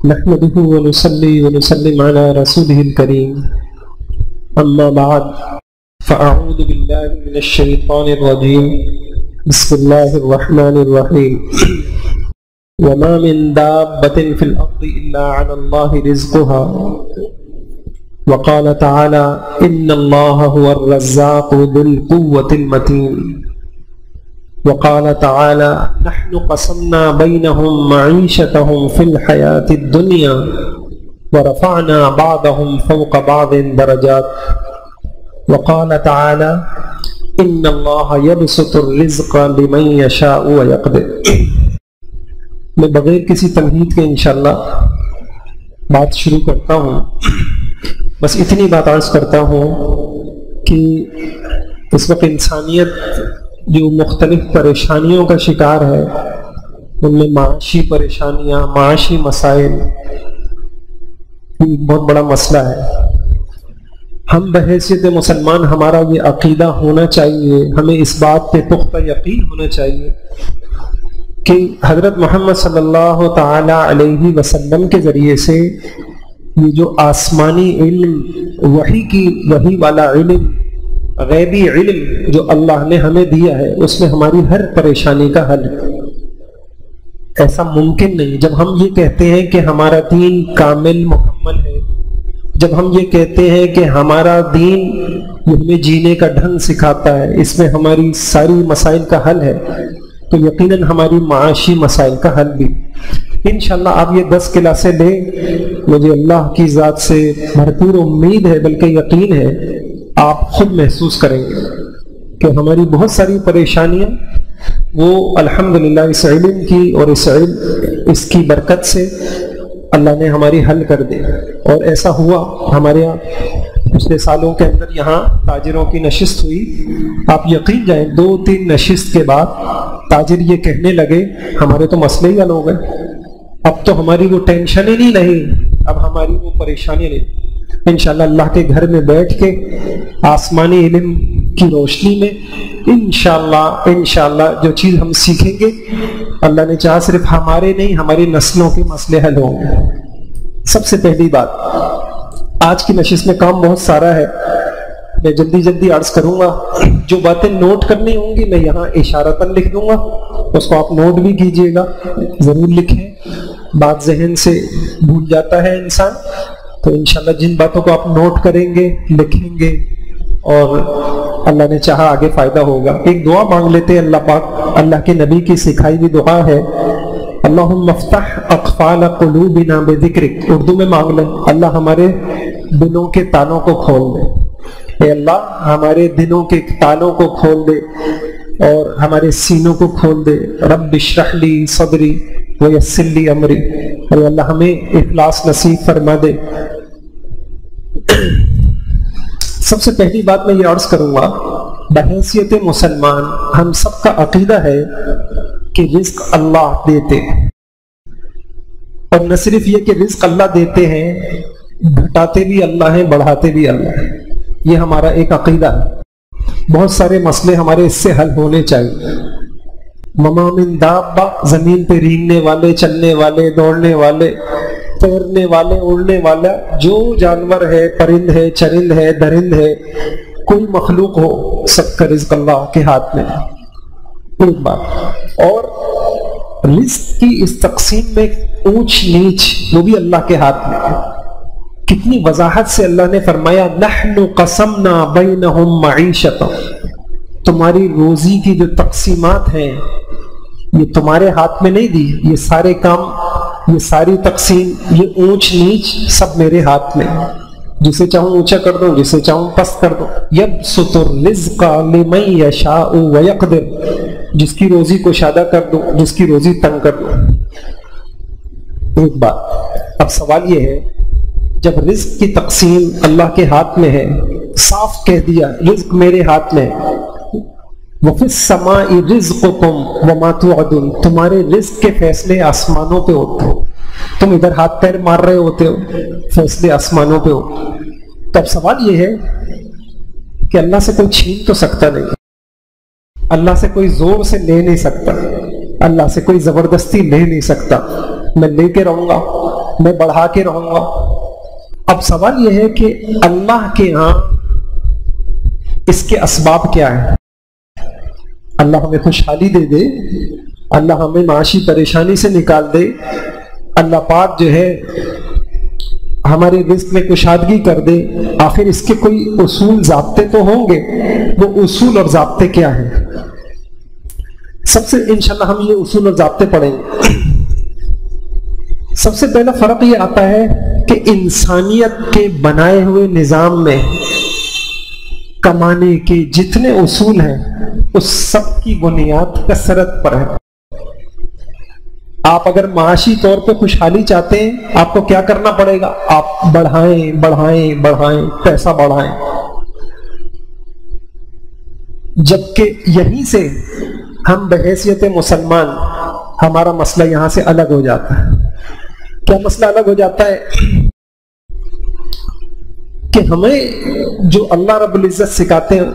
نحمده ونصلي ونسلم على رسوله الكريم أما بعد فأعوذ بالله من الشيطان الرجيم بسم الله الرحمن الرحيم وما من دابة في الأرض إلا على الله رزقها وقال تعالى إن الله هو الرزاق ذو القوة المتين وقال تعالى نحن قسمنا بينهم معيشتهم في الحياة الدنيا ورفعنا بعضهم فوق بعض درجات وقال تعالى إن الله يبسط الرزق لمن يشاء ويقدر. میں بغیر کسی تمہید کے انشاءاللہ بات شروع کرتا ہوں. بس اتنی بات عرض کرتا ہوں کہ اس وقت انسانیت جو مختلف پریشانیوں کا شکار ہے، ان میں معاشی پریشانیاں، معاشی مسائل ایک بہت بڑا مسئلہ ہے. ہم بحیثیت مسلمان ہمارا یہ عقیدہ ہونا چاہیے، ہمیں اس بات پہ پختہ یقین ہونا چاہیے کہ حضرت محمد صلی اللہ تعالی علیہ وسلم کے ذریعے سے یہ جو آسمانی علم، وحی والا علم، غیبی علم جو اللہ نے ہمیں دیا ہے، اس میں ہماری ہر پریشانی کا حل ہے. ایسا ممکن نہیں. جب ہم یہ کہتے ہیں کہ ہمارا دین کامل مکمل ہے، جب ہم یہ کہتے ہیں کہ ہمارا دین ہمیں جینے کا ڈھنگ سکھاتا ہے، اس میں ہماری ساری مسائل کا حل ہے، تو یقیناً ہماری معاشی مسائل کا حل بھی. انشاءاللہ آپ یہ 10 کلاسیں لیں، مجھے اللہ کی ذات سے بھرپور امید ہے بلکہ یقین ہے، آپ خود محسوس کریں گے کہ ہماری بہت ساری پریشانیاں وہ الحمدللہ اس علم کی اور اس کی برکت سے اللہ نے ہماری حل کر دی. اور ایسا ہوا ہمارے یہاں پچھلے سالوں کے اندر یہاں تاجروں کی نشست ہوئی. آپ یقین جائیں 2-3 نشست کے بعد تاجر یہ کہنے لگے ہمارے تو مسئلے ہی حل ہو گئے، اب تو ہماری وہ ٹینشن ہی نہیں، اب ہماری وہ پریشانی نہیں. انشاءاللہ اللہ کے گھر میں بیٹھ کے آسمانی علم کی روشنی میں انشاءاللہ جو چیز ہم سیکھیں گے، اللہ نے چاہا صرف ہمارے نہیں ہماری نسلوں کے مسئلے حل ہوں گے. سب سے پہلی بات، آج کی نشست میں کام بہت سارا ہے، میں جلدی عرض کروں گا. جو باتیں نوٹ کرنی ہوں گی میں یہاں اشارتاً لکھ دوں گا، اس کو آپ نوٹ بھی کیجئے گا، ضرور لکھیں. بات ذہن سے بھول جاتا ہے انسان، تو انشاءاللہ جن باتوں کو آپ نوٹ کریں گے، لکھیں گے، اور اللہ نے چاہا آگے فائدہ ہوگا. ایک دعا مانگ لیتے ہیں اللہ پاک، اللہ کے نبی کی سکھائی ہوئی دعا ہے، اللہم افتح اقفال قلوبنا بذکرک. اردو میں مانگ لیں، اللہ ہمارے دلوں کے تالوں کو کھول دے. اے اللہ ہمارے دلوں کے تالوں کو کھول دے اور ہمارے سینوں کو کھول دے. رب اشرح لی صدری ویسر لی امری. اے اللہ ہمیں اخلاص نصیب فرما دے. سب سے پہلی بات میں یہ عرض کروں گا، بحیثیت مسلمان ہم سب کا عقیدہ ہے کہ رزق اللہ دیتے ہیں، اور نہ صرف یہ کہ رزق اللہ دیتے ہیں، گھٹاتے بھی اللہ ہیں، بڑھاتے بھی اللہ ہیں. یہ ہمارا ایک عقیدہ ہے. بہت سارے مسئلے ہمارے اس سے حل ہونے چاہیے. وما من دابہ، زمین پہ رینگنے والے، چلنے والے، دوڑنے والے، تیرنے والے، اڑنے والا جو جانور ہے، پرند ہے، چرند ہے، درند ہے، کوئی مخلوق ہو، سب کا رزق اللہ کے ہاتھ میں ہے. ایک بات اور رزق کی اس تقسیم میں اونچ نیچ وہ بھی اللہ کے ہاتھ میں ہے. کتنی وضاحت سے اللہ نے فرمایا نحن قسمنا بینہم معیشتہم. تمہاری روزی کی جو تقسیمات ہیں یہ تمہارے ہاتھ میں نہیں دی، یہ سارے کام، یہ ساری تقسیم، یہ اونچ نیچ سب میرے ہاتھ میں. جسے چاہوں اونچا کر دوں، جسے چاہوں پست کر دوں. یبسط الرزق لمن یشاء ویقدر. جس کی روزی کو شادہ کر دوں، جس کی روزی تنگ کر دوں. ایک بات. اب سوال یہ ہے، جب رزق کی تقسیم اللہ کے ہاتھ میں ہے، صاف کہہ دیا رزق میرے ہاتھ میں ہے. وَفِي السَّمَاءِ رِزْقُكُمْ وَمَا تُوعَدُونَ. تمہارے رزق کے فیصلے آسمانوں پہ ہوتے ہیں، تم ادھر ہاتھ پیر مار رہے ہوتے ہو، فیصلے آسمانوں پہ ہوتے ہیں. تب سوال یہ ہے کہ اللہ سے کوئی چھین تو سکتا نہیں، اللہ سے کوئی زور سے لے نہیں سکتا، اللہ سے کوئی زبردستی لے نہیں سکتا. میں لے کے رہوں گا، میں بڑھا کے رہوں گا۔ اب سوال یہ ہے کہ اللہ کے ہاں اس کے اسباب کیا ہیں؟ اللہ ہمیں خوشحالی دے دے، اللہ ہمیں معاشی پریشانی سے نکال دے، اللہ پاک جو ہے ہمارے رزق میں کشادگی کر دے، آخر اس کے کوئی اصول ضابطے تو ہوں گے۔ وہ اصول اور ضابطے کیا ہیں؟ سب سے انشاءاللہ ہم یہ اصول اور ضابطے پڑھیں گے۔ سب سے پہلا فرق یہ آتا ہے کہ انسانیت کے بنائے ہوئے نظام میں کمانے کے جتنے اصول ہیں اس سب کی بنیاد کثرت پر ہے۔ آپ اگر معاشی طور پہ خوشحالی چاہتے ہیں آپ کو کیا کرنا پڑے گا؟ آپ بڑھائیں بڑھائیں بڑھائیں، پیسہ بڑھائیں، جبکہ یہیں سے ہم بحیثیت مسلمان ہمارا مسئلہ یہاں سے الگ ہو جاتا ہے۔ کیا مسئلہ الگ ہو جاتا ہے؟ کہ ہمیں جو اللہ رب العزت سکھاتے ہیں،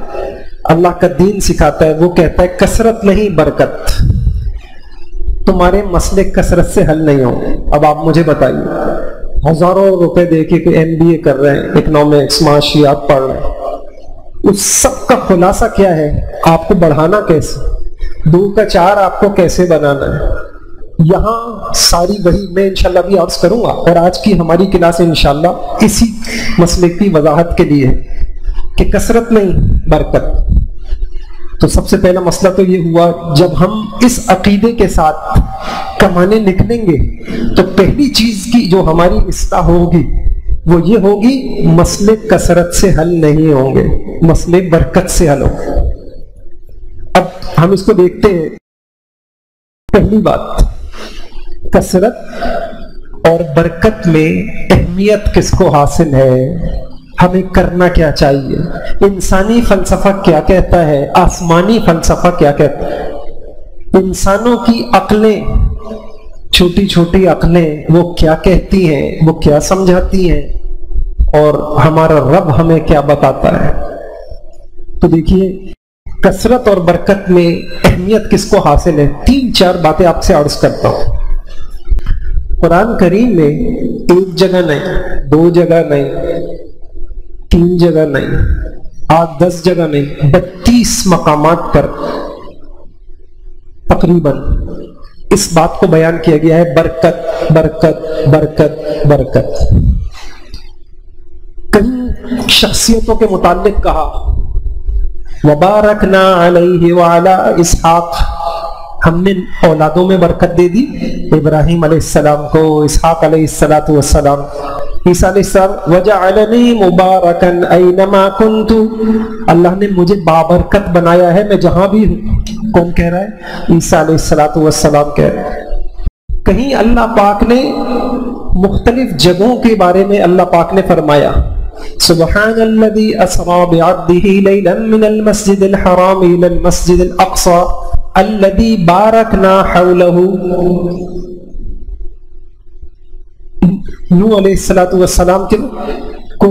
اللہ کا دین سکھاتا ہے، وہ کہتا ہے کثرت نہیں برکت۔ تمہارے مسئلے کثرت سے حل نہیں ہوں۔ اب آپ مجھے بتائیے، ہزاروں روپے دے کے کوئی MBA کر رہے ہیں، اکنامکس معاشیات پڑھ رہے ہیں، اس سب کا خلاصہ کیا ہے؟ آپ کو بڑھانا کیسے، 2 کا 4 آپ کو کیسے بنانا ہے۔ یہاں ساری وہی میں انشاءاللہ بھی عرض کروں گا، اور آج کی ہماری کلاس انشاءاللہ اسی مسئلے کی وضاحت کے لیے ہے کہ کثرت نہیں برکت۔ تو سب سے پہلا مسئلہ تو یہ ہوا، جب ہم اس عقیدے کے ساتھ کمانے نکلیں گے تو پہلی چیز کی جو ہماری اصلاح ہوگی وہ یہ ہوگی، مسئلے کثرت سے حل نہیں ہوں گے، مسئلے برکت سے حل ہوں گے۔ اب ہم اس کو دیکھتے ہیں۔ پہلی بات، کثرت اور برکت میں اہمیت کس کو حاصل ہے، ہمیں کرنا کیا چاہیے، انسانی فلسفہ کیا کہتا ہے، آسمانی فلسفہ کیا کہتا ہے۔ انسانوں کی عقلیں، چھوٹی چھوٹی عقلیں، وہ کیا کہتی ہیں، وہ کیا سمجھاتی ہیں، اور ہمارا رب ہمیں کیا بتاتا ہے۔ تو دیکھیے، کثرت اور برکت میں اہمیت کس کو حاصل ہے؟ 3-4 باتیں آپ سے عرض کرتا ہوں۔ قرآن کریم میں 1 جگہ نہیں، 2 جگہ نہیں، 3 جگہ نہیں، 8-10 جگہ نہیں، 32 مقامات پر تقریباً اس بات کو بیان کیا گیا ہے، برکت برکت برکت برکت۔ کئی شخصیتوں کے متعلق کہا، وبارکنا علیہ وعلی اسحاق، ہم نے اولادوں میں برکت دے دی، ابراہیم علیہ السلام کو، اسحاق علیہ السلام، عیسیٰ علیہ السلام، وجعلنی مبارکا اینما کنت، اللہ نے مجھے بابرکت بنایا ہے میں جہاں بھی ہوں۔ کون کہہ رہا ہے؟ عیسیٰ علیہ السلام کہہ رہا ہے۔ کہیں اللہ پاک نے مختلف جگہوں کے بارے میں اللہ پاک نے فرمایا، سبحان الذي اسرى بعبده ليلا من المسجد الحرام الى المسجد الاقصى الذي باركنا حوله۔ نوح علیہ السلام کو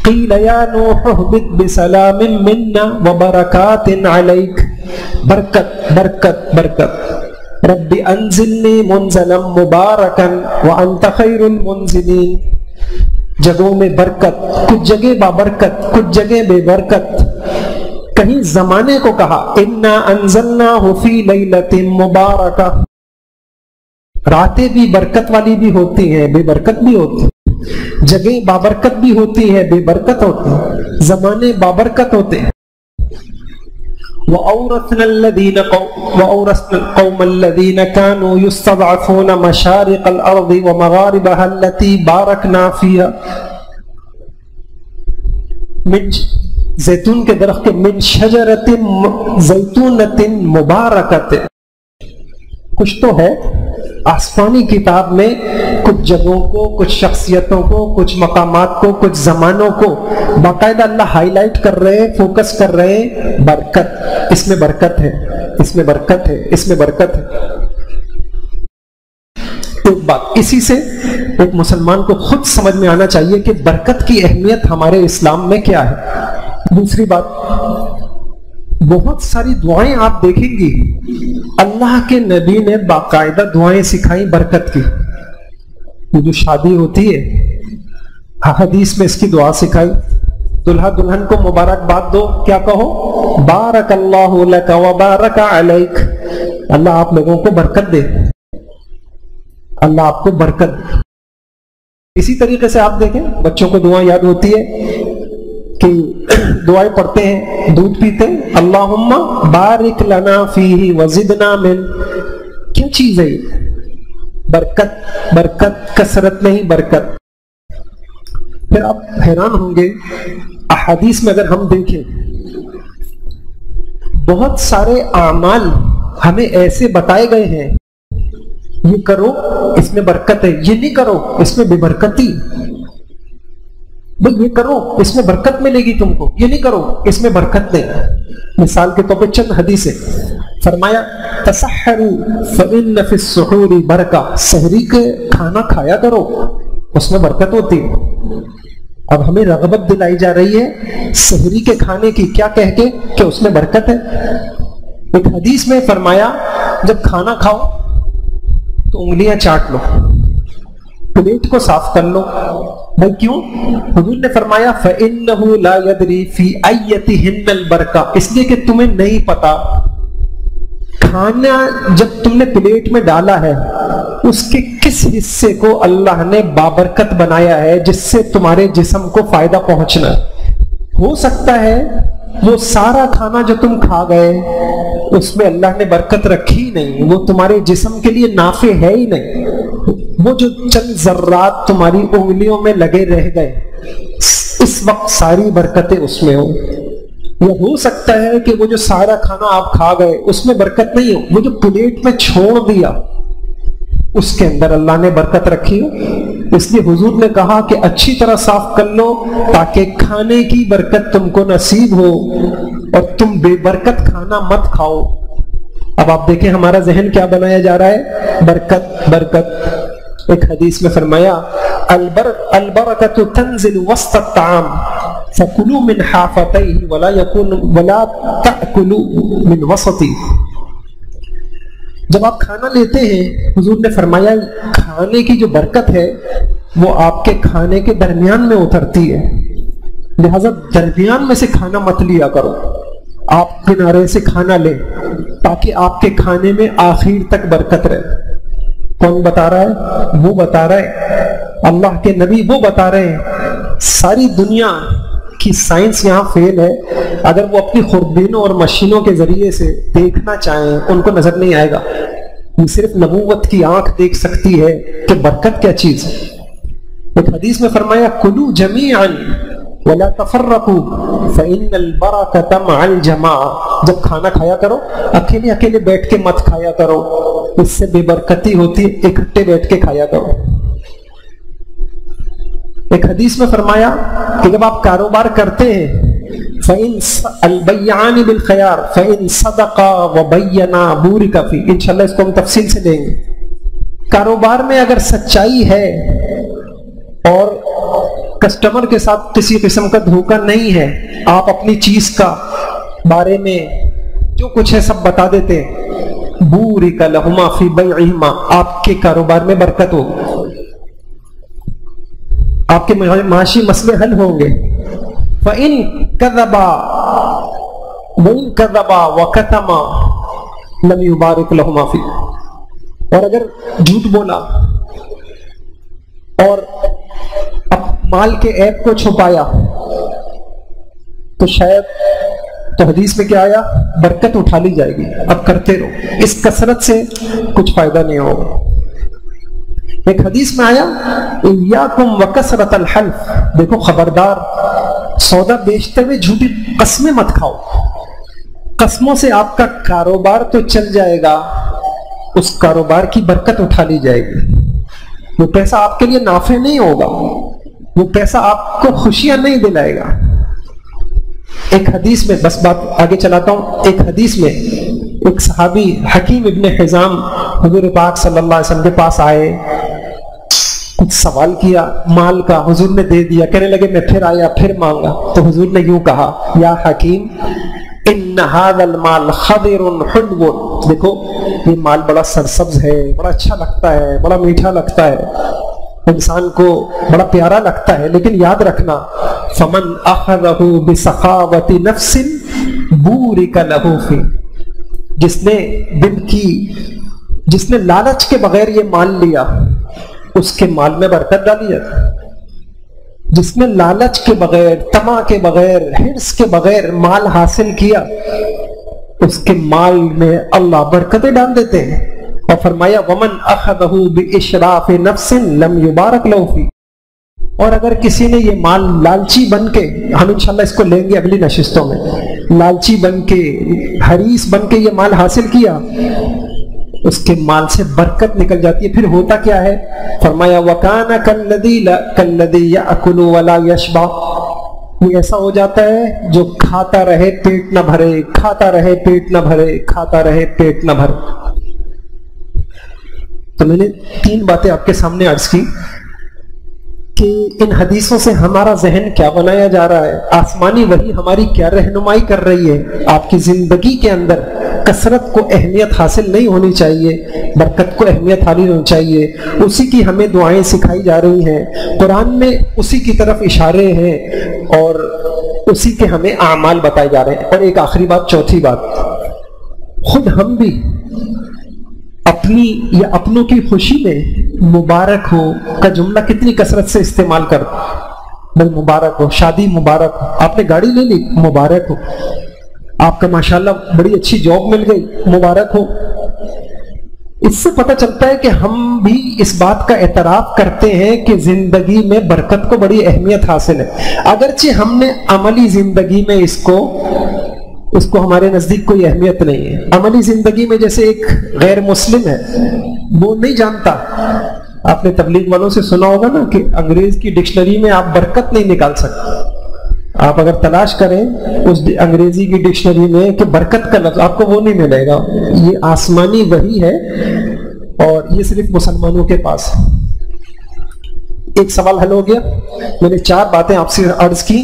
قیل یا نوح اهبط بسلام منا وبرکات علیک، برکت برکت برکت، رب انزلنی منزلا مبارکا وانت خیر المنزلین۔ جگہوں میں برکت، کچھ جگہ بابرکت، کچھ جگہ بے برکت۔ کہیں زمانے کو کہا، انا انزلناہ فی لیلۃ مبارکہ، راتیں بھی برکت والی بھی ہوتی ہیں، بے برکت بھی ہوتی ہیں، جگہ بابرکت بھی ہوتی ہے، بے برکت ہوتی ہیں، زمانے بابرکت ہوتے ہیں۔ وَأَوْرَثْنَا الْقَوْمَ الَّذِينَ كَانُوا يُسْتَضْعَفُونَ مَشَارِقَ الْأَرْضِ وَمَغَارِبَهَا الَّتِي بَارَكْنَا فِيهَا۔ من زیتون کے درخت کے، من شجرۃ زیتونۃ مبارکۃ، کچھ تو ہے آسمانی کتاب میں، کچھ جگہوں کو، کچھ شخصیتوں کو، کچھ مقامات کو، کچھ زمانوں کو باقاعدہ اللہ ہائی لائٹ کر رہے ہیں، فوکس کر رہے ہیں، برکت، اس میں برکت ہے، اس میں برکت ہے، اس میں برکت ہے۔ ایک بات اسی سے ایک مسلمان کو خود سمجھ میں آنا چاہیے کہ برکت کی اہمیت ہمارے اسلام میں کیا ہے۔ دوسری بات، بہت ساری دعائیں آپ دیکھیں گی اللہ کے نبی نے باقاعدہ دعائیں سکھائیں برکت کی۔ یہ جو شادی ہوتی ہے حدیث میں اس کی دعا سکھائی، دلہا دلہن کو مبارکباد دو، کیا کہو؟ بارک اللہ لک و بارک علیک، اللہ آپ لوگوں کو برکت دے، اللہ آپ کو برکت دے۔ اسی طریقے سے آپ دیکھیں بچوں کو دعا یاد ہوتی ہے کہ دعائیں پڑھتے ہیں، دودھ پیتے ہیں، اللہم بارک لنا فیہ وزدنا من، کیا چیز ہے یہ؟ برکت، برکت، کثرت نہیں برکت۔ پھر آپ حیران ہوں گے احادیث میں اگر ہم دیکھیں بہت سارے اعمال ہمیں ایسے بتائے گئے ہیں، یہ کرو اس میں برکت ہے، یہ نہیں کرو اس میں بے برکتی، بھئی یہ کرو اس میں برکت ملے گی تم کو، یہ نہیں کرو اس میں برکت نہیں۔ مثال کے طور پہ چند حدیثیں، فرمایا تسحروا فإن فی السحور برکہ، سحری کے کھانا کھایا کرو اس میں برکت ہوتی ہے۔ اب ہمیں رغبت دلائی جا رہی ہے سحری کے کھانے کی، کیا کہہ کے کہ اس میں برکت ہے۔ ایک حدیث میں فرمایا جب کھانا کھاؤ تو انگلیاں چاٹ لو، پلیٹ کو صاف کر لو۔ بھائی کیوں؟ حضور نے فرمایا فَإِنَّهُ لَا يَدْرِي فِي أَيَّتِهِنَّ الْبَرْكَةُ، اس لیے کہ تمہیں نہیں پتا کھانا جب تم نے پلیٹ میں ڈالا ہے اس کے کس حصے کو اللہ نے بابرکت بنایا ہے جس سے تمہارے جسم کو فائدہ پہنچنا۔ ہو سکتا ہے وہ سارا کھانا جو تم کھا گئے اس میں اللہ نے برکت رکھی نہیں، وہ تمہارے جسم کے لیے نافع ہے ہی نہیں، وہ جو چند ذرات تمہاری انگلیوں میں لگے رہ گئے اس وقت ساری برکتیں اس میں ہوں۔ یا ہو سکتا ہے کہ وہ جو سارا کھانا آپ کھا گئے اس میں برکت نہیں ہو، وہ جو پلیٹ میں چھوڑ دیا اس کے اندر اللہ نے برکت رکھی ہو۔ اس لیے حضور نے کہا کہ اچھی طرح صاف کر لو تاکہ کھانے کی برکت تم کو نصیب ہو اور تم بے برکت کھانا مت کھاؤ۔ اب آپ دیکھیں ہمارا ذہن کیا بنایا جا رہا ہے، برکت برکت۔ ایک حدیث میں فرمایا البرکت تنزل وسط الطعام فکلوا من حافتیہ ولا تأکلوا من وسطی۔ جب آپ کھانا لیتے ہیں حضور نے فرمایا کھانے کی جو برکت ہے وہ آپ کے کھانے کے درمیان میں اترتی ہے، لہذا درمیان میں سے کھانا مت لیا کرو، آپ کنارے سے کھانا لیں تاکہ آپ کے کھانے میں آخر تک برکت رہے۔ کون بتا رہا ہے؟ وہ بتا رہا ہے اللہ کے نبی، وہ بتا رہے ہیں۔ ساری دنیا کی سائنس یہاں فیل ہے، اگر وہ اپنی خوردبینوں اور مشینوں کے ذریعے سے دیکھنا چاہیں ان کو نظر نہیں آئے گا، یہ صرف نبوت کی آنکھ دیکھ سکتی ہے کہ برکت کیا چیز ہے۔ ایک حدیث میں فرمایا کلوا جمیعا ولا تفرقوا فإن البرکۃ مع الجماعۃ، جب کھانا کھایا کرو اکیلے اکیلے بیٹھ کے مت کھایا کرو، اس سے بے برکتی ہوتی ہے، اکٹھے بیٹھ کے کھایا کرو۔ ایک حدیث میں فرمایا کہ جب آپ کاروبار کرتے ہیں فَإِنْ الْبَيْعَانِ بِالْخِيَارِ فَإِنْ صَدَقَا وَبَيَّنَا بُورِكَ فِيهِ، انشاءاللہ اس کو ہم تفصیل سے دیں گے۔ کاروبار میں اگر سچائی ہے اور کسٹمر کے ساتھ کسی قسم کا دھوکہ نہیں ہے، آپ اپنی چیز کا بارے میں جو کچھ ہے سب بتا دیتے ہیں، بُورِكَ لَهُمَا فِي بَيْعِهِمَا، آپ کے کاروبار میں برکت ہوگی، آپ کے معاشی مسئلے حل ہوں گے۔ فَإِن كَذَبَا وَإِن كَذَبَا وَكَتَمَا لَمْ يُبَارِكْ لَهُمَا فِيهِ، اور اگر جھوٹ بولا اور مال کے عیب کو چھپایا تو شاید تو حدیث میں کیا آیا، برکت اٹھا لی جائے گی، اب کرتے رہو، اس کثرت سے کچھ فائدہ نہیں ہوگا۔ ایک حدیث میں آیا ایاکم وکثرت الحلف، دیکھو خبردار سودا بیچتے ہوئے جھوٹی قسمیں مت کھاؤ، قسموں سے آپ کا کاروبار تو چل جائے گا، اس کاروبار کی برکت اٹھا لی جائے گی، وہ پیسہ آپ کے لیے نافع نہیں ہوگا، وہ پیسہ آپ کو خوشیاں نہیں دلائے گا۔ ایک حدیث میں، بس بات آگے چلاتا ہوں، ایک حدیث میں ایک صحابی حکیم ابن حزام حضور پاک صلی اللہ علیہ وسلم کے پاس آئے، کچھ سوال کیا مال کا، حضور نے دے دیا، کہنے لگے میں پھر آیا پھر مانگا، تو حضور نے یوں کہا یا حکیم ان هذا المال خضر حلو، دیکھو یہ مال بڑا سرسبز ہے، بڑا اچھا لگتا ہے، بڑا میٹھا لگتا ہے، انسان کو بڑا پیارا لگتا ہے، لیکن یاد رکھنا فمن اخذہ بسخاوۃ نفس بورک لہ فی، جس نے لالچ کے بغیر یہ مال لیا اس کے مال میں برکت ڈالی جاتی ہے۔ جس نے لالچ کے بغیر، طمع کے بغیر، حرص کے بغیر مال حاصل کیا اس کے مال میں اللہ برکتیں ڈال دیتے ہیں۔ اور فرمایا ومن اخذہ باشراف نفس لم یبارک لہ فی، اور اگر کسی نے یہ مال لالچی بن کے، ہم انشاءاللہ اس کو لیں گے اگلی نشستوں میں، لالچی بن کے، حریص بن کے یہ مال حاصل کیا، اس کے مال سے برکت نکل جاتی ہے۔ پھر ہوتا کیا ہے؟ فرمایا وَكَانَ كَالَّذِي يَأْكُلُ وَلَا يَشْبَعُ، یہ ایسا ہو جاتا ہے جو کھاتا رہے پیٹ نہ بھرے، کھاتا رہے پیٹ نہ بھرے، کھاتا رہے پیٹ نہ بھرے۔ تو میں نے 3 باتیں آپ کے سامنے عرض کی کہ ان حدیثوں سے ہمارا ذہن کیا بنایا جا رہا ہے، آسمانی وحی ہماری کیا رہنمائی کر رہی ہے۔ آپ کی زندگی کے اندر کثرت کو اہمیت حاصل نہیں ہونی چاہیے، برکت کو اہمیت حاصل ہونی چاہیے، اسی کی ہمیں دعائیں سکھائی جا رہی ہیں، قرآن میں اسی کی طرف اشارے ہیں اور اسی کے ہمیں اعمال بتائے جا رہے ہیں۔ اور ایک آخری بات، چوتھی بات، خود ہم بھی اپنی یا اپنوں کی خوشی میں مبارک ہو کا جملہ کتنی کثرت سے استعمال کرتے، بھائی مبارک ہو، شادی مبارک ہو، آپ نے گاڑی لے لی مبارک ہو، آپ کا ماشاءاللہ بڑی اچھی جاب مل گئی مبارک ہو۔ اس سے پتہ چلتا ہے کہ ہم بھی اس بات کا اعتراف کرتے ہیں کہ زندگی میں برکت کو بڑی اہمیت حاصل ہے، اگرچہ ہم نے عملی زندگی میں اس کو ہمارے نزدیک کوئی اہمیت نہیں ہے۔ عملی زندگی میں جیسے ایک غیر مسلم ہے، وہ نہیں جانتا، آپ نے تبلیغ والوں سے سنا ہوگا نا کہ انگریز کی ڈکشنری میں آپ برکت نہیں نکال سکتے، آپ اگر تلاش کریں اس انگریزی کی ڈکشنری میں کہ برکت کا لفظ، آپ کو وہ نہیں ملے گا۔ یہ آسمانی وحی ہے اور یہ صرف مسلمانوں کے پاس ہے۔ ایک سوال حل ہو گیا۔ میں نے 4 باتیں آپ سے عرض کی،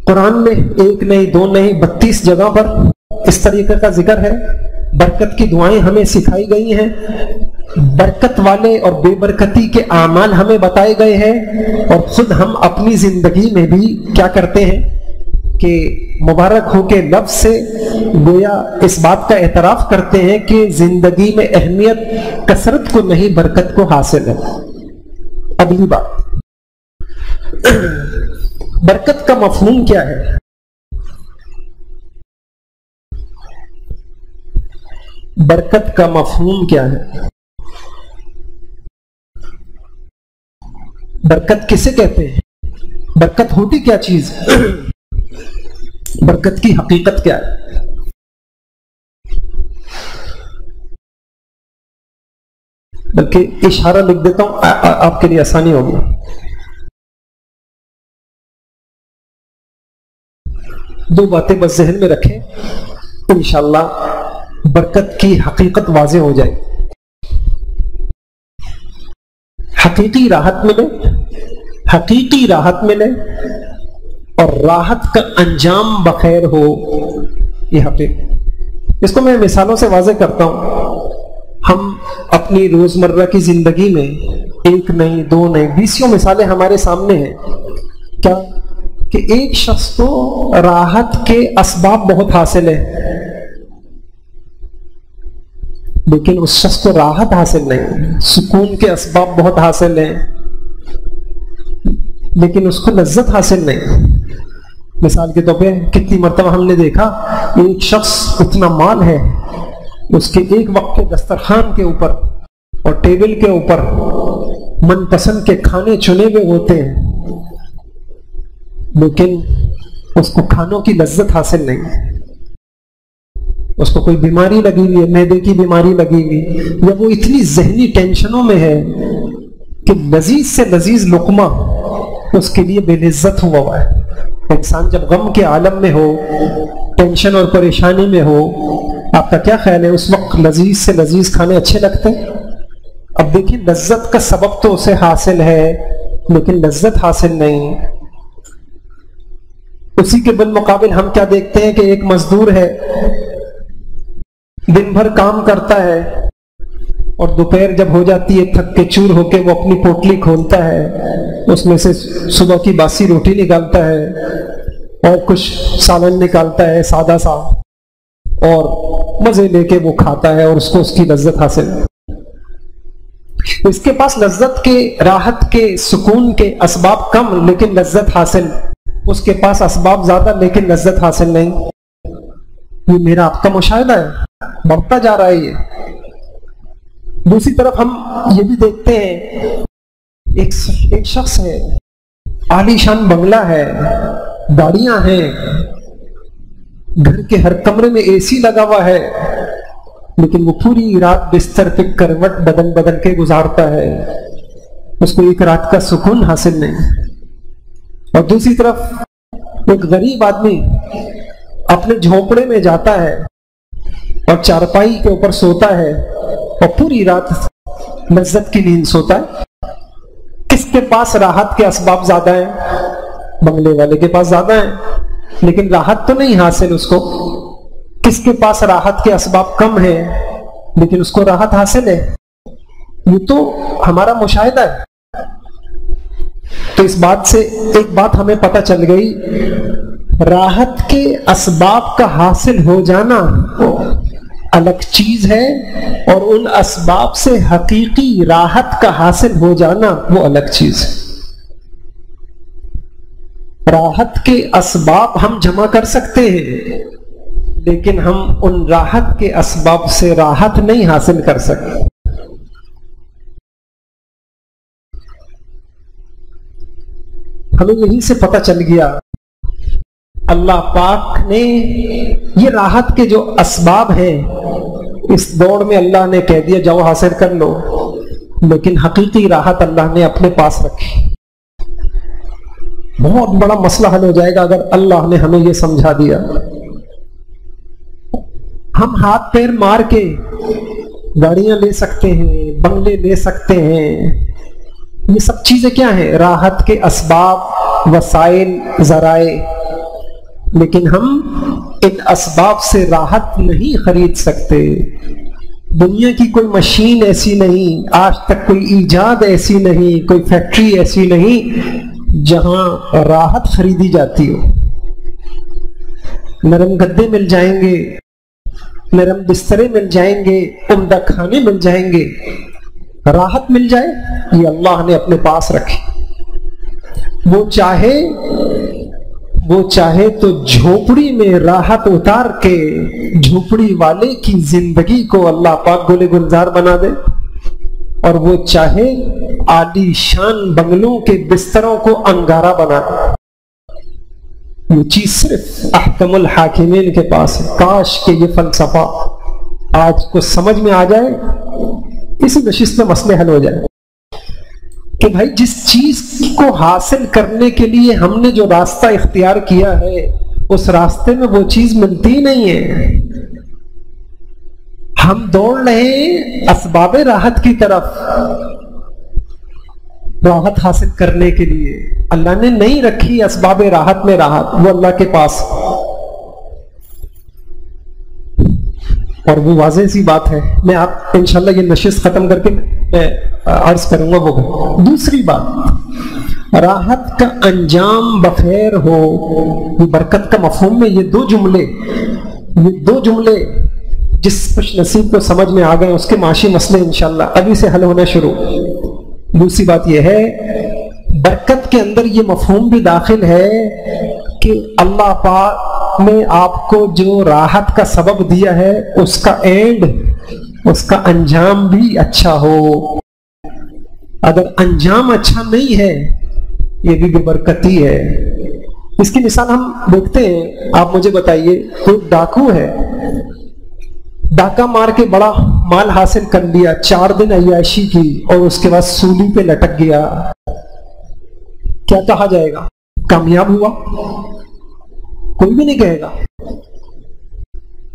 قرآن میں 1 نہیں 2 نہیں 32 جگہ پر اس طریقے کا ذکر ہے، برکت کی دعائیں ہمیں سکھائی گئی ہیں، برکت والے اور بے برکتی کے اعمال ہمیں بتائے گئے ہیں، اور خود ہم اپنی زندگی میں بھی کیا کرتے ہیں کہ مبارک ہو کے لفظ سے گویا اس بات کا اعتراف کرتے ہیں کہ زندگی میں اہمیت کثرت کو نہیں برکت کو حاصل ہے۔ اگلی بات، برکت کا مفہوم کیا ہے؟ برکت کا مفہوم کیا ہے؟ برکت کسے کہتے ہیں؟ برکت ہوتی کیا چیز؟ برکت کی حقیقت کیا ہے؟ بلکہ اشارہ لکھ دیتا ہوں آپ کے لیے آسانی ہوگی۔ دو باتیں بس ذہن میں رکھیں، انشاءاللہ برکت کی حقیقت واضح ہو جائے، حقیقی راحت ملے، حقیقی راحت ملے اور راحت کا انجام بخیر ہو، یہ حقیقت۔ اس کو میں مثالوں سے واضح کرتا ہوں۔ ہم اپنی روزمرہ کی زندگی میں 1 نہیں 2 نہیں 20 مثالیں ہمارے سامنے ہیں، کیا کہ ایک شخص کو راحت کے اسباب بہت حاصل ہے، لیکن اس شخص کو راحت حاصل نہیں، سکون کے اسباب بہت حاصل ہیں لیکن اس کو لذت حاصل نہیں۔ مثال کے طور پہ کتنی مرتبہ ہم نے دیکھا ایک شخص اتنا مال ہے، اس کے ایک وقت کے دسترخوان کے اوپر اور ٹیبل کے اوپر من پسند کے کھانے چنے ہوئے ہوتے ہیں، لیکن اس کو کھانوں کی لذت حاصل نہیں، اس کو کوئی بیماری لگی ہوئی ہے، معدے کی بیماری لگی ہوئی، یا وہ اتنی ذہنی ٹینشنوں میں ہے کہ لذیذ سے لذیذ لقمہ اس کے لیے بے لذت ہوا ہے۔ انسان جب غم کے عالم میں ہو، ٹینشن اور پریشانی میں ہو، آپ کا کیا خیال ہے اس وقت لذیذ سے لذیذ کھانے اچھے لگتے ہیں؟ اب دیکھیں لذت کا سبب تو اسے حاصل ہے لیکن لذت حاصل نہیں۔ اسی کے بالمقابل ہم کیا دیکھتے ہیں کہ ایک مزدور ہے، دن بھر کام کرتا ہے، اور دوپہر جب ہو جاتی ہے تھک کے چور ہو کے وہ اپنی پوٹلی کھولتا ہے، اس میں سے صبح کی باسی روٹی نکالتا ہے اور کچھ سالن نکالتا ہے سادہ سا، اور مزے لے کے وہ کھاتا ہے اور اس کو اس کی لذت حاصل ہے۔ اس کے پاس لذت کے، راحت کے، سکون کے اسباب کم لیکن لذت حاصل، اس کے پاس اسباب زیادہ لیکن لذت حاصل نہیں۔ یہ میرا آپ کا مشاہدہ ہے، بڑھتا جا رہا ہے یہ۔ دوسری طرف ہم یہ بھی دیکھتے ہیں ایک شخص ہے، عالی شان بنگلہ ہے، گاڑیاں ہیں، گھر کے ہر کمرے میں اے سی لگا ہوا ہے، لیکن وہ پوری رات بستر پہ کروٹ بدل بدل کے گزارتا ہے، اس کو ایک رات کا سکون حاصل نہیں۔ اور دوسری طرف ایک غریب آدمی اپنے جھونپڑے میں جاتا ہے اور چارپائی کے اوپر سوتا ہے اور پوری رات لذت کی نیند سوتا ہے۔ کس کے پاس راحت کے اسباب زیادہ ہیں؟ بنگلے والے کے پاس زیادہ ہیں لیکن راحت تو نہیں حاصل اس کو۔ کس کے پاس راحت کے اسباب کم ہیں لیکن اس کو راحت حاصل ہے؟ یہ تو ہمارا مشاہدہ ہے۔ تو اس بات سے ایک بات ہمیں پتہ چل گئی، راحت کے اسباب کا حاصل ہو جانا الگ چیز ہے اور ان اسباب سے حقیقی راحت کا حاصل ہو جانا وہ الگ چیز ہے۔ راحت کے اسباب ہم جمع کر سکتے ہیں لیکن ہم ان راحت کے اسباب سے راحت نہیں حاصل کر سکتے۔ ہمیں یہیں سے پتہ چل گیا اللہ پاک نے یہ راحت کے جو اسباب ہیں اس دوڑ میں اللہ نے کہہ دیا جاؤ حاصل کر لو، لیکن حقیقی راحت اللہ نے اپنے پاس رکھی۔ بہت بڑا مسئلہ حل ہو جائے گا اگر اللہ نے ہمیں یہ سمجھا دیا۔ ہم ہاتھ پیر مار کے گاڑیاں لے سکتے ہیں، بنگلے لے سکتے ہیں، یہ سب چیزیں کیا ہیں؟ راحت کے اسباب، وسائل، ذرائع، لیکن ہم ان اسباب سے راحت نہیں خرید سکتے۔ دنیا کی کوئی مشین ایسی نہیں، آج تک کوئی ایجاد ایسی نہیں، کوئی فیکٹری ایسی نہیں جہاں راحت خریدی جاتی ہو۔ نرم گدے مل جائیں گے، نرم بسترے مل جائیں گے، عمدہ کھانے مل جائیں گے، راحت مل جائے یہ اللہ نے اپنے پاس رکھی۔ وہ چاہے تو جھوپڑی میں راحت اتار کے جھوپڑی والے کی زندگی کو اللہ پاک گل گلزار بنا دے، اور وہ چاہے عالی شان بنگلوں کے بستروں کو انگارہ بنا دے۔ یہ چیز صرف احکم الحاکمین کے پاس ہے۔ کاش کہ یہ فلسفہ آج کو سمجھ میں آ جائے، اسی نشست میں مسئلے حل ہو جائے کہ بھائی جس چیز کو حاصل کرنے کے لیے ہم نے جو راستہ اختیار کیا ہے اس راستے میں وہ چیز ملتی نہیں ہے۔ ہم دوڑ رہے ہیں اسباب راحت کی طرف، راحت حاصل کرنے کے لیے۔ اللہ نے نہیں رکھی اسباب راحت میں راحت، وہ اللہ کے پاس، اور وہ واضح سی بات ہے۔ میں آپ انشاءاللہ یہ نشست ختم کر کے میں عرض کروں گا وہ۔ دوسری بات، راحت کا انجام بخیر ہو، یہ برکت کا مفہوم میں یہ دو جملے جس خوش نصیب کو سمجھ میں آ گئے اس کے معاشی مسئلے انشاءاللہ ابھی سے حل ہونا شروع۔ دوسری بات یہ ہے برکت کے اندر یہ مفہوم بھی داخل ہے کہ اللہ پاک نے آپ کو جو راحت کا سبب دیا ہے اس کا اینڈ، اس کا انجام بھی اچھا ہو۔ اگر انجام اچھا نہیں ہے یہ بھی بے برکتی ہے۔ اس کی مثال ہم دیکھتے ہیں، آپ مجھے بتائیے، کوئی ڈاکو ہے، ڈاکہ مار کے بڑا مال حاصل کر لیا، 4 دن عیاشی کی اور اس کے بعد سولی پہ لٹک گیا، کیا کہا جائے گا؟ کامیاب ہوا؟ کوئی بھی نہیں کہے گا۔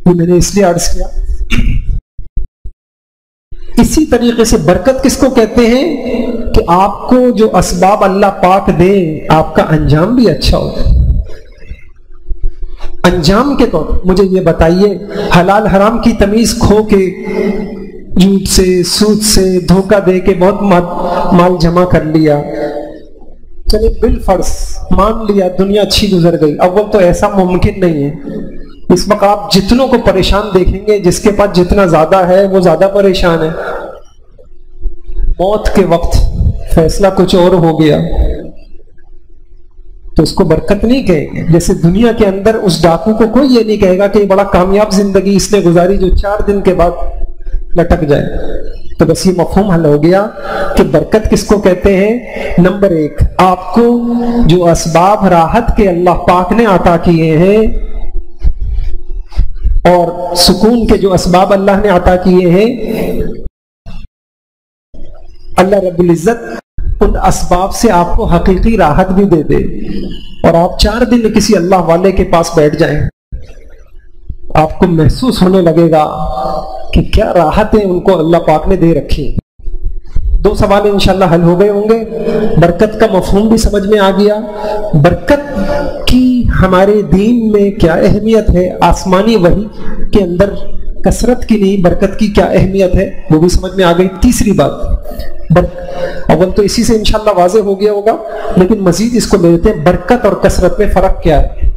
یہ میں نے اس لیے عرض کیا۔ اسی طریقے سے برکت کس کو کہتے ہیں کہ آپ کو جو اسباب اللہ پاک دے آپ کا انجام بھی اچھا ہو۔ انجام کے طور مجھے یہ بتائیے، حلال حرام کی تمیز کھو کے جھوٹ سے سود سے دھوکہ دے کے بہت مال جمع کر لیا، چلے بالفرض مان لیا دنیا اچھی گزر گئی، اول تو ایسا ممکن نہیں ہے۔ اس وقت آپ جتنوں کو پریشان دیکھیں گے، جس کے پاس جتنا زیادہ ہے وہ زیادہ پریشان ہے۔ موت کے وقت فیصلہ کچھ اور ہو گیا تو اس کو برکت نہیں کہیں گے۔ جیسے دنیا کے اندر اس ڈاکو کو کوئی یہ نہیں کہے گا کہ یہ بڑا کامیاب زندگی اس نے گزاری جو 4 دن کے بعد لٹک جائے۔ تو بس یہ مفہوم حل ہو گیا کہ برکت کس کو کہتے ہیں۔ نمبر 1، آپ کو جو اسباب راحت کے اللہ پاک نے عطا کیے ہیں اور سکون کے جو اسباب اللہ نے عطا کیے ہیں، اللہ رب العزت ان اسباب سے آپ کو حقیقی راحت بھی دے دے اور آپ 4 دن کسی اللہ والے کے پاس بیٹھ جائیں، آپ کو محسوس ہونے لگے گا کہ کیا راحتیں ان کو اللہ پاک نے دے رکھی۔ 2 سوال انشاءاللہ حل ہو گئے ہوں گے۔ برکت کا مفہوم بھی سمجھ میں آ گیا، برکت کی ہمارے دین میں کیا اہمیت ہے، آسمانی وحی کے اندر کثرت کی نہیں برکت کی کیا اہمیت ہے وہ بھی سمجھ میں آ گئی۔ تیسری بات، اول تو اسی سے انشاءاللہ واضح ہو گیا ہوگا، لیکن مزید اس کو لے لیتے ہیں، برکت اور کثرت میں فرق کیا ہے۔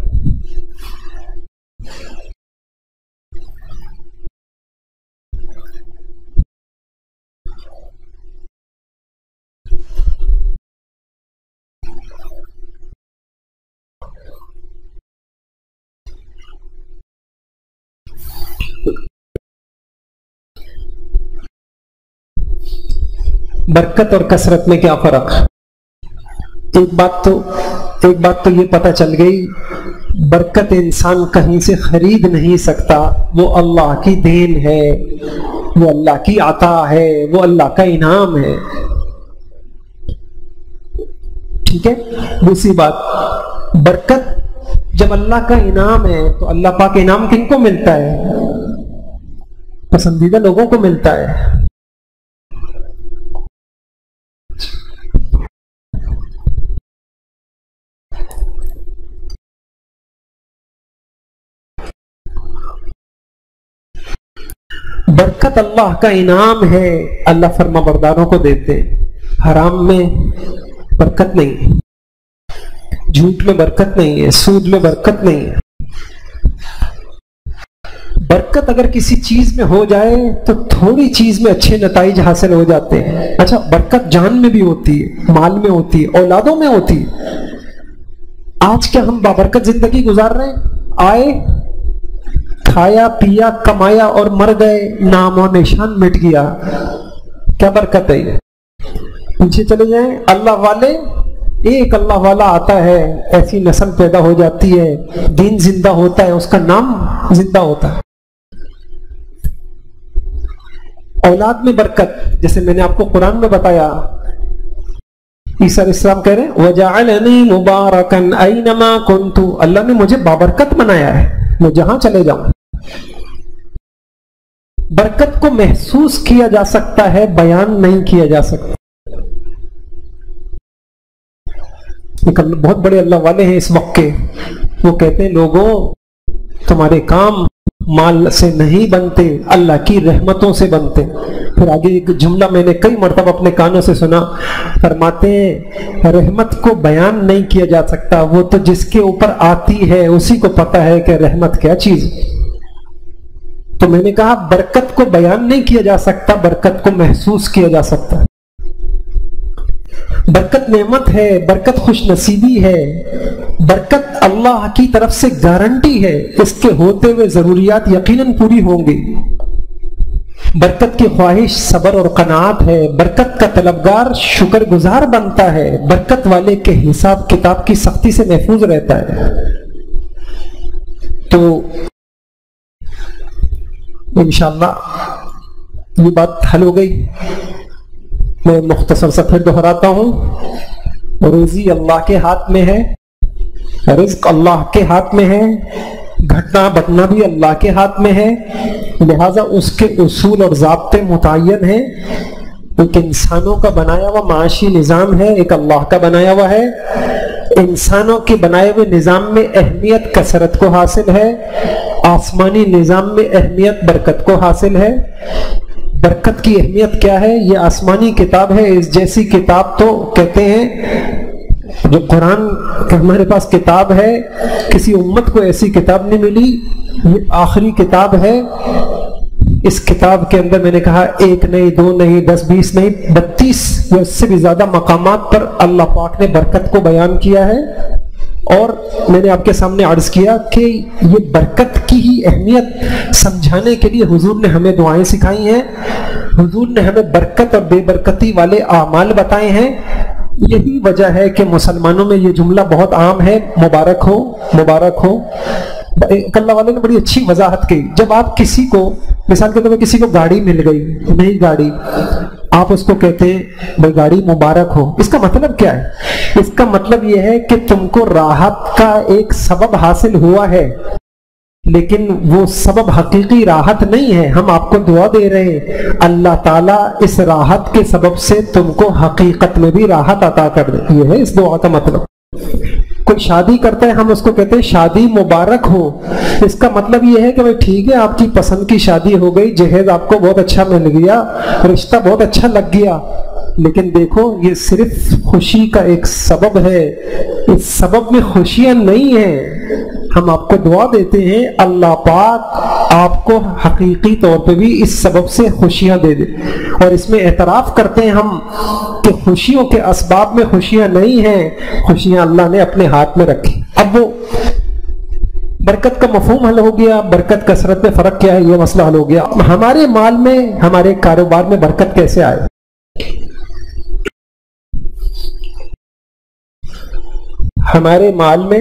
برکت اور کثرت میں کیا فرق؟ ایک بات تو یہ پتہ چل گئی، برکت انسان کہیں سے خرید نہیں سکتا، وہ اللہ کی دین ہے، وہ اللہ کی عطا ہے، وہ اللہ کا انعام ہے۔ ٹھیک ہے۔ دوسری بات، برکت جب اللہ کا انعام ہے تو اللہ پاک انعام کن کو ملتا ہے؟ پسندیدہ لوگوں کو ملتا ہے۔ برکت اللہ کا انعام ہے، اللہ فرما برداروں کو دیتے ہیں۔ حرام میں برکت نہیں ہے، جھوٹ میں برکت نہیں ہے، سود میں برکت نہیں ہے۔ برکت اگر کسی چیز میں ہو جائے تو تھوڑی چیز میں اچھے نتائج حاصل ہو جاتے ہیں۔ اچھا، برکت جان میں بھی ہوتی ہے، مال میں ہوتی ہے، اولادوں میں ہوتی ہے۔ آج کیا ہم بابرکت زندگی گزار رہے ہیں؟ آئے، کھایا پیا کمایا اور مر گئے، نام و نشان مٹ گیا، کیا برکت ہے یہ؟ پیچھے چلے جائیں، اللہ والے، ایک اللہ والا آتا ہے، ایسی نسل پیدا ہو جاتی ہے، دین زندہ ہوتا ہے، اس کا نام زندہ ہوتا ہے۔ اولاد میں برکت، جیسے میں نے آپ کو قرآن میں بتایا، عیسیٰ علیہ السلام کہہ رہے ہیں وَجَعَلَنِي مُبَارَكًا أَيْنَمَا كُنْتُ، اللہ نے مجھے بابرکت بنایا ہے، میں جہاں چلے جاؤں۔ برکت کو محسوس کیا جا سکتا ہے، بیان نہیں کیا جا سکتا۔ ایک بہت بڑے اللہ والے ہیں اس وقت کے، وہ کہتے ہیں لوگوں تمہارے کام مال سے نہیں بنتے، اللہ کی رحمتوں سے بنتے۔ پھر آگے ایک جملہ میں نے کئی مرتبہ اپنے کانوں سے سنا، فرماتے ہیں رحمت کو بیان نہیں کیا جا سکتا، وہ تو جس کے اوپر آتی ہے اسی کو پتا ہے کہ رحمت کیا چیز ہے۔ تو میں نے کہا برکت کو بیان نہیں کیا جا سکتا، برکت کو محسوس کیا جا سکتا ہے۔ برکت نعمت ہے، برکت خوش نصیبی ہے، برکت اللہ کی طرف سے گارنٹی ہے، اس کے ہوتے ہوئے ضروریات یقیناً پوری ہوں گی۔ برکت کی خواہش صبر اور قناعت ہے، برکت کا طلبگار شکر گزار بنتا ہے، برکت والے کے حساب کتاب کی سختی سے محفوظ رہتا ہے۔ تو انشاءاللہ یہ بات حل ہو گئی۔ میں مختصر سا پھر دہراتا ہوں، روزی اللہ کے ہاتھ میں ہے، رزق اللہ کے ہاتھ میں ہے، گھٹنا بٹنا بھی اللہ کے ہاتھ میں ہے، لہذا اس کے اصول اور ضابطے متعین ہیں۔ ایک انسانوں کا بنایا ہوا معاشی نظام ہے، ایک اللہ کا بنایا ہوا ہے۔ انسانوں کے بنائے ہوئے نظام میں اہمیت کثرت کو حاصل ہے، آسمانی نظام میں اہمیت برکت کو حاصل ہے۔ برکت کی اہمیت کیا ہے؟ یہ آسمانی کتاب ہے، اس جیسی کتاب تو کہتے ہیں جو قرآن ہمارے پاس کتاب ہے، کسی امت کو ایسی کتاب نہیں ملی، یہ آخری کتاب ہے۔ اس کتاب کے اندر میں نے کہا 1 نہیں 2 نہیں 10 20 نہیں 32 یا اس سے بھی زیادہ مقامات پر اللہ پاک نے برکت کو بیان کیا ہے۔ اور میں نے آپ کے سامنے عرض کیا کہ یہ برکت کی ہی اہمیت سمجھانے کے لیے حضور نے ہمیں دعائیں سکھائی ہیں، حضور نے ہمیں برکت اور بے برکتی والے اعمال بتائے ہیں۔ یہی وجہ ہے کہ مسلمانوں میں یہ جملہ بہت عام ہے، مبارک ہو مبارک ہو۔ اللہ والے نے بڑی اچھی وضاحت کی، جب آپ کسی کو مثال کے طور پر کسی کو گاڑی مل گئی، نئی گاڑی، آپ اس کو کہتے ہیں بھائی گاڑی مبارک ہو، اس کا مطلب کیا ہے؟ اس کا مطلب یہ ہے کہ تم کو راحت کا ایک سبب حاصل ہوا ہے، لیکن وہ سبب حقیقی راحت نہیں ہے۔ ہم آپ کو دعا دے رہے ہیں اللہ تعالیٰ اس راحت کے سبب سے تم کو حقیقت میں بھی راحت عطا کر دے، یہ ہے اس دعا کا مطلب۔ کوئی شادی کرتا ہے، ہم اس کو کہتے ہیں شادی مبارک ہو، اس کا مطلب یہ ہے کہ بھائی ٹھیک ہے آپ کی پسند کی شادی ہو گئی، جہیز آپ کو بہت اچھا مل گیا، رشتہ بہت اچھا لگ گیا، لیکن دیکھو یہ صرف خوشی کا ایک سبب ہے، اس سبب میں خوشیاں نہیں ہیں۔ ہم آپ کو دعا دیتے ہیں اللہ پاک آپ کو حقیقی طور پہ بھی اس سبب سے خوشیاں دے دے، اور اس میں اعتراف کرتے ہیں ہم کہ خوشیوں کے اسباب میں خوشیاں نہیں ہیں، خوشیاں اللہ نے اپنے ہاتھ میں رکھی۔ اب وہ برکت کا مفہوم حل ہو گیا، برکت کثرت میں فرق کیا ہے یہ مسئلہ حل ہو گیا۔ ہمارے مال میں، ہمارے کاروبار میں برکت کیسے آئے؟ ہمارے مال میں،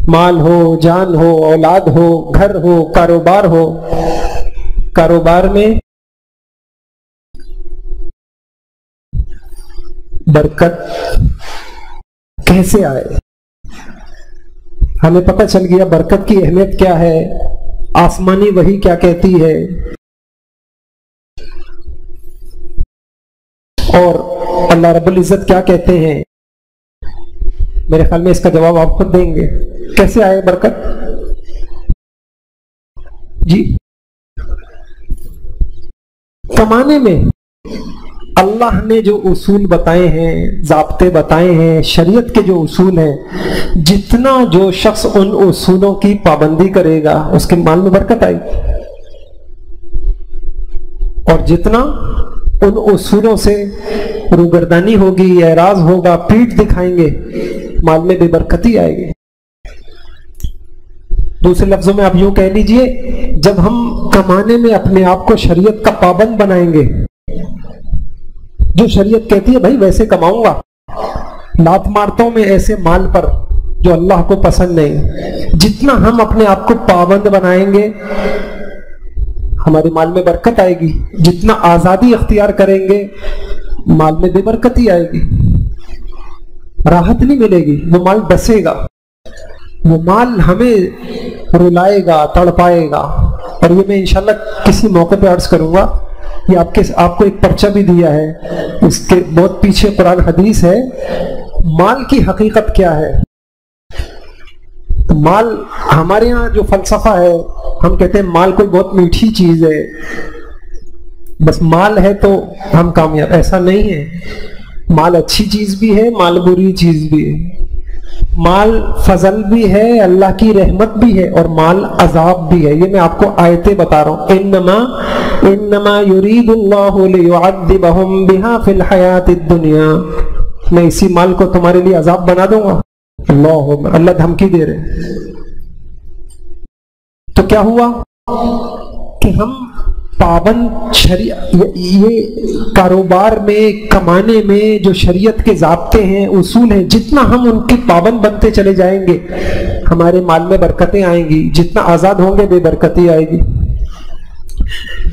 مال ہو، جان ہو، اولاد ہو، گھر ہو، کاروبار ہو، کاروبار میں برکت کیسے آئے؟ ہمیں پتہ چل گیا برکت کی اہمیت کیا ہے، آسمانی وحی کیا کہتی ہے، اور اللہ رب العزت کیا کہتے ہیں۔ میرے خیال میں اس کا جواب آپ خود دیں گے۔ کیسے آئے برکت؟ جی کمانے میں اللہ نے جو اصول بتائے ہیں، ضابطے بتائے ہیں، شریعت کے جو اصول ہیں، جتنا جو شخص ان اصولوں کی پابندی کرے گا اس کے مال میں برکت آئے گی، اور جتنا ان اصولوں سے روگردانی ہوگی، اعراض ہوگا، پیٹھ دکھائیں گے، مال میں بے برکتی آئے گی۔ دوسرے لفظوں میں آپ یوں کہہ لیجئے، جب ہم کمانے میں اپنے آپ کو شریعت کا پابند بنائیں گے، جو شریعت کہتی ہے بھائی ویسے کماؤں گا، لات مارتا ہوں میں ایسے مال پر جو اللہ کو پسند نہیں، جتنا ہم اپنے آپ کو پابند بنائیں گے ہمارے مال میں برکت آئے گی، جتنا آزادی اختیار کریں گے مال میں بے برکتی آئے گی، راحت نہیں ملے گی، وہ مال ڈسے گا، وہ مال ہمیں رلائے گا، تڑپائے گا۔ اور یہ میں انشاءاللہ کسی موقع پہ عرض کروں گا، یہ آپ کو ایک پرچہ بھی دیا ہے، اس کے بہت پیچھے قرآن حدیث ہے، مال کی حقیقت کیا ہے۔ مال ہمارے ہاں جو فلسفہ ہے، ہم کہتے ہیں مال کوئی بہت میٹھی چیز ہے، بس مال ہے تو ہم کامیاب، ایسا نہیں ہے۔ مال اچھی چیز بھی ہے، مال بری چیز بھی ہے، مال فضل بھی ہے، اللہ کی رحمت بھی ہے، اور مال عذاب بھی ہے۔ یہ میں آپ کو آیتیں بتا رہا ہوں، انما یرید اللہ لیعذبہم بہا فی الحیات الدنیا، میں اسی مال کو تمہارے لیے عذاب بنا دوں گا۔ اللہ دھمکی دے رہے۔ تو کیا ہوا کہ ہم پابند یہ کاروبار میں، کمانے میں جو شریعت کے ضابطے ہیں، اصول ہیں، جتنا ہم ان کے پابند بنتے چلے جائیں گے ہمارے مال میں برکتیں آئیں گی، جتنا آزاد ہوں گے بے برکتی آئے گی،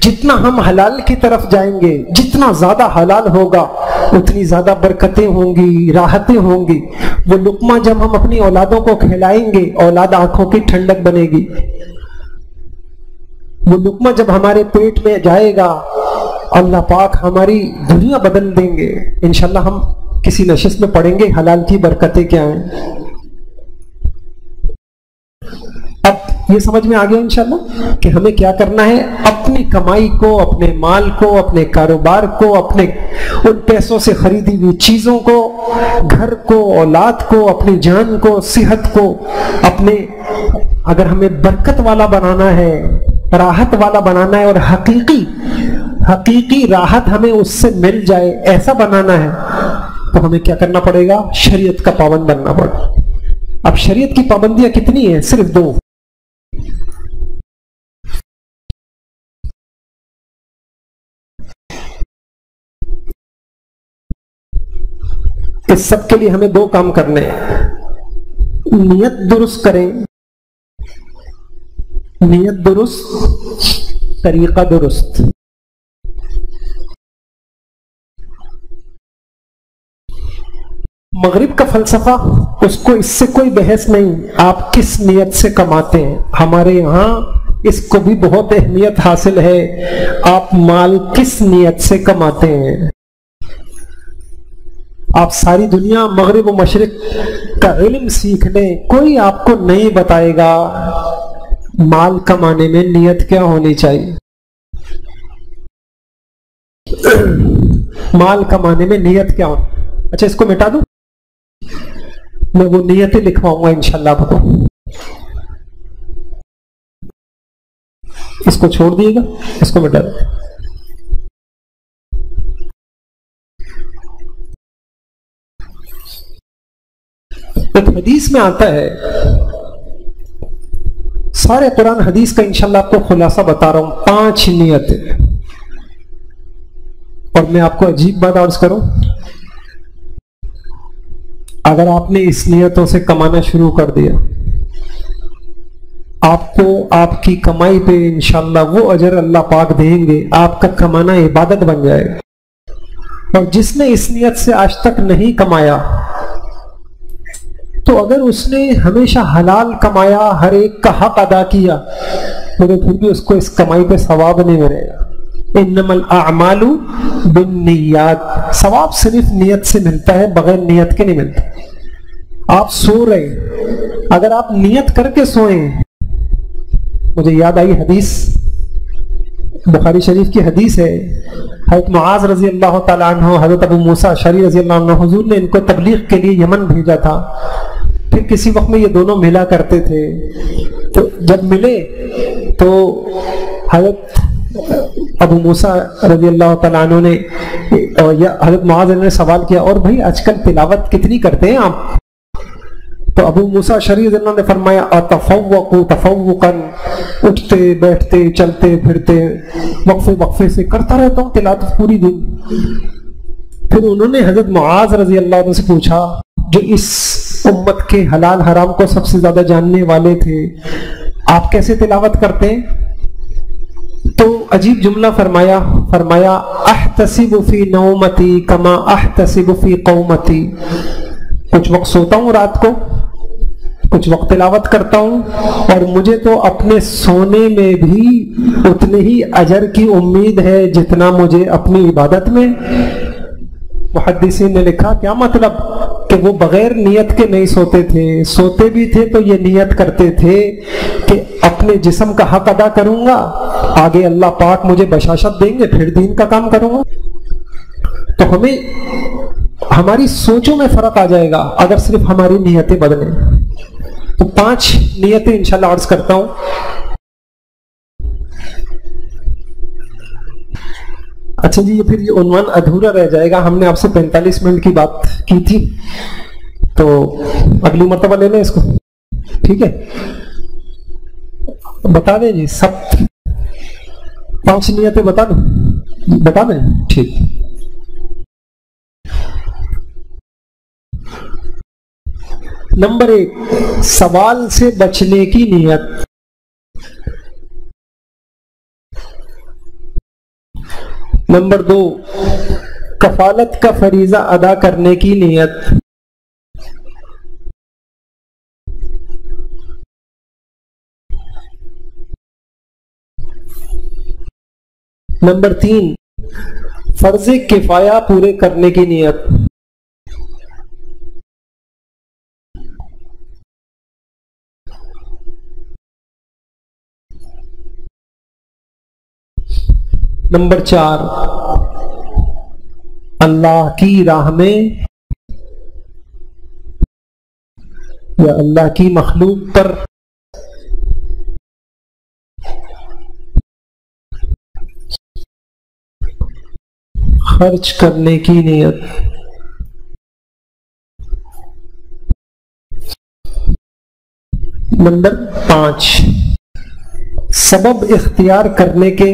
جتنا ہم حلال کی طرف جائیں گے، جتنا زیادہ حلال ہوگا اتنی زیادہ برکتیں ہوں گی، راحتیں ہوں گی۔ وہ لقمہ جب ہم اپنی اولادوں کو کھلائیں گے، اولاد آنکھوں کی ٹھنڈک بنے گی۔ وہ لقمہ جب ہمارے پیٹ میں جائے گا، اللہ پاک ہماری دنیا بدل دیں گے۔ انشاءاللہ ہم کسی نشست میں پڑھیں گے حلال کی برکتیں کیا ہیں۔ اب یہ سمجھ میں آ گیا انشاءاللہ کہ ہمیں کیا کرنا ہے؟ اپنی کمائی کو، اپنے مال کو، اپنے کاروبار کو، اپنے ان پیسوں سے خریدی ہوئی چیزوں کو، گھر کو، اولاد کو، اپنی جان کو، صحت کو، اپنے اگر ہمیں برکت والا بنانا ہے، راحت والا بنانا ہے، اور حقیقی راحت ہمیں اس سے مل جائے ایسا بنانا ہے، تو ہمیں کیا کرنا پڑے گا؟ شریعت کا پابند بننا پڑے گا۔ اب شریعت کی پابندیاں کتنی ہیں؟ صرف 2۔ اس سب کے لیے ہمیں 2 کام کرنے ہیں۔ نیت درست کریں، نیت درست، طریقہ درست۔ مغرب کا فلسفہ، اس کو اس سے کوئی بحث نہیں، آپ کس نیت سے کماتے ہیں۔ ہمارے یہاں اس کو بھی بہت اہمیت حاصل ہے، آپ مال کس نیت سے کماتے ہیں۔ آپ ساری دنیا مغرب و مشرق کا علم سیکھ لیں، کوئی آپ کو نہیں بتائے گا مال کمانے میں نیت کیا ہونی چاہیے۔ مال کمانے میں نیت کیا ہونی؟ اچھا اس کو مٹا دوں، میں وہ نیتیں لکھواؤں گا انشاءاللہ آپ کو، اس کو چھوڑ دیے گا، اس کو مٹا دوں۔ ایک حدیث میں آتا ہے، سارے قرآن حدیث کا انشاءاللہ آپ کو خلاصہ بتا رہا ہوں، 5 نیتیں۔ اور میں آپ کو عجیب بات عرض کروں، اگر آپ نے اس نیتوں سے کمانا شروع کر دیا، آپ کو آپ کی کمائی پہ انشاءاللہ وہ اجر اللہ پاک دیں گے، آپ کا کمانا عبادت بن جائے گا۔ اور جس نے اس نیت سے آج تک نہیں کمایا، تو اگر اس نے ہمیشہ حلال کمایا، ہر ایک کا حق ادا کیا، تو پھر بھی اس کو اس کمائی پہ ثواب نہیں ملے گا۔ انما الاعمال بالنیات، ثواب صرف نیت سے ملتا ہے، بغیر نیت کے نہیں ملتا۔ آپ سو رہے، اگر آپ نیت کر کے سوئیں، مجھے یاد آئی حدیث، بخاری شریف کی حدیث ہے، حضرت معاذ رضی اللہ تعالیٰ عنہ، حضرت ابو موسیٰ اشعری رضی اللہ عنہ، حضور نے ان کو تبلیغ کے لیے یمن بھیجا تھا۔ پھر کسی وقت میں یہ دونوں ملا کرتے تھے، تو جب ملے تو حضرت ابو موسیٰ رضی اللہ تعالیٰ عنہ نے حضرت معاذ نے سوال کیا، اور بھائی آج کل تلاوت کتنی کرتے ہیں آپ؟ تو ابو موسیٰ اشعری رضی اللہ نے فرمایا، اتفوق تفوقا، اٹھتے بیٹھتے چلتے پھرتے وقفے وقفے سے کرتا رہتا ہوں تلاوت پوری دن۔ پھر انہوں نے حضرت معاذ رضی اللہ عنہ سے پوچھا، جو اس امت کے حلال حرام کو سب سے زیادہ جاننے والے تھے، آپ کیسے تلاوت کرتے ہیں؟ تو عجیب جملہ فرمایا احتسب فی نومتی کما احتسب فی قومتی، کچھ وقت سوتا ہوں رات کو، کچھ وقت تلاوت کرتا ہوں، اور مجھے تو اپنے سونے میں بھی اتنے ہی اجر کی امید ہے جتنا مجھے اپنی عبادت میں۔ محدثین نے لکھا، کیا مطلب؟ کہ وہ بغیر نیت کے نہیں سوتے تھے، سوتے بھی تھے تو یہ نیت کرتے تھے کہ اپنے جسم کا حق ادا کروں گا، آگے اللہ پاک مجھے بشاشت دیں گے، پھر دین کا کام کروں گا۔ تو ہمیں ہماری سوچوں میں فرق آ جائے گا اگر صرف ہماری نیتیں بدلیں۔ تو 5 نیتیں انشاءاللہ عرض کرتا ہوں۔ اچھا جی، پھر یہ عنوان ادھورا رہ جائے گا، ہم نے آپ سے 45 منٹ کی بات کی تھی، تو اگلی مرتبہ لے لیں اس کو، ٹھیک ہے؟ بتا دیں جی، سب 5 نیتیں بتا دیں، ٹھیک۔ نمبر 1، سوال سے بچنے کی نیت۔ نمبر 2، کفالت کا فریضہ ادا کرنے کی نیت۔ نمبر 3، فرض کفایہ پورے کرنے کی نیت۔ نمبر 4، اللہ کی راہ میں یا اللہ کی مخلوق پر خرچ کرنے کی نیت۔ نمبر 5، سبب اختیار کرنے کے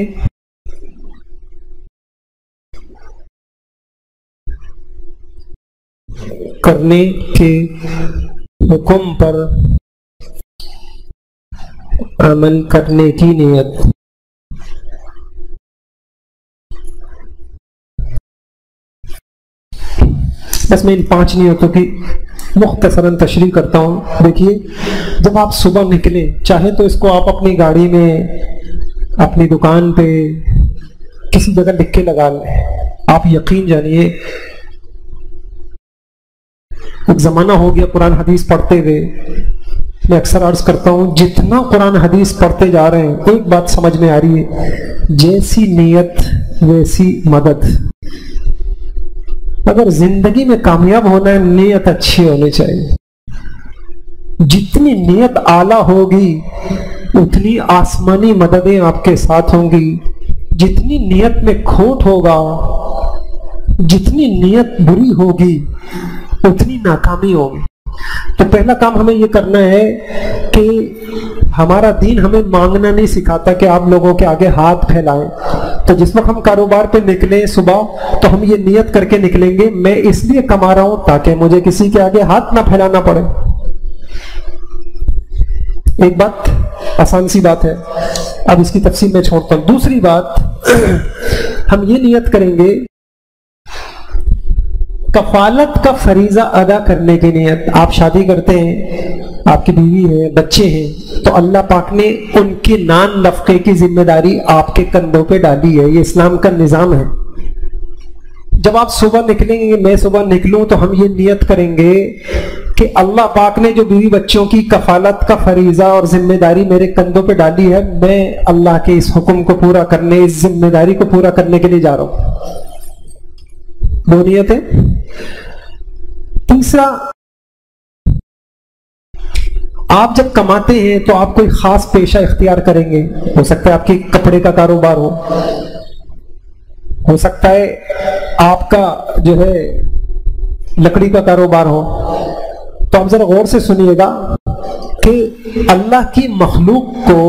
حکم پر عمل کرنے کی نیت۔ بس میں ان 5 نیتوں کی مختصراً تشریح کرتا ہوں۔ دیکھیے، جب آپ صبح نکلیں، چاہے تو اس کو آپ اپنی گاڑی میں، اپنی دکان پہ، کسی جگہ لکھ کے لگا لیں۔ آپ یقین جانیے، ایک زمانہ ہو گیا قرآن حدیث پڑھتے ہوئے، میں اکثر عرض کرتا ہوں، جتنا قرآن حدیث پڑھتے جا رہے ہیں ایک بات سمجھ میں آ رہی ہے، جیسی نیت ویسی مدد۔ اگر زندگی میں کامیاب ہونا ہے، نیت اچھی ہونی چاہیے۔ جتنی نیت اعلیٰ ہوگی اتنی آسمانی مددیں آپ کے ساتھ ہوں گی۔ جتنی نیت میں کھوٹ ہوگا، جتنی نیت بری ہوگی، اتنی ناکامی ہوگی۔ تو پہلا کام ہمیں یہ کرنا ہے کہ ہمارا دین ہمیں مانگنا نہیں سکھاتا کہ آپ لوگوں کے آگے ہاتھ پھیلائیں۔ تو جس وقت ہم کاروبار پہ نکلیں صبح، تو ہم یہ نیت کر کے نکلیں گے، میں اس لیے کما رہا ہوں تاکہ مجھے کسی کے آگے ہاتھ نہ پھیلانا پڑے۔ ایک بات آسان سی بات ہے، اب اس کی تفصیل میں چھوڑتا ہوں۔ دوسری بات، ہم یہ نیت کریں گے، کفالت کا فریضہ ادا کرنے کی نیت۔ آپ شادی کرتے ہیں، آپ کی بیوی ہے، بچے ہیں، تو اللہ پاک نے ان کے نان نفقے کی ذمہ داری آپ کے کندھوں پہ ڈالی ہے۔ یہ اسلام کا نظام ہے۔ جب آپ صبح نکلیں گے، میں صبح نکلوں، تو ہم یہ نیت کریں گے کہ اللہ پاک نے جو بیوی بچوں کی کفالت کا فریضہ اور ذمہ داری میرے کندھوں پہ ڈالی ہے، میں اللہ کے اس حکم کو پورا کرنے، اس ذمہ داری کو پورا کرنے کے لیے جا رہا ہوں۔ 2 نیتیں۔ تیسرا، آپ جب کماتے ہیں تو آپ کوئی خاص پیشہ اختیار کریں گے۔ ہو سکتا ہے آپ کی کپڑے کا کاروبار ہو سکتا ہے آپ کا جو ہے لکڑی کا کاروبار ہو۔ تو آپ ذرا غور سے سنیے گا کہ اللہ کی مخلوق کو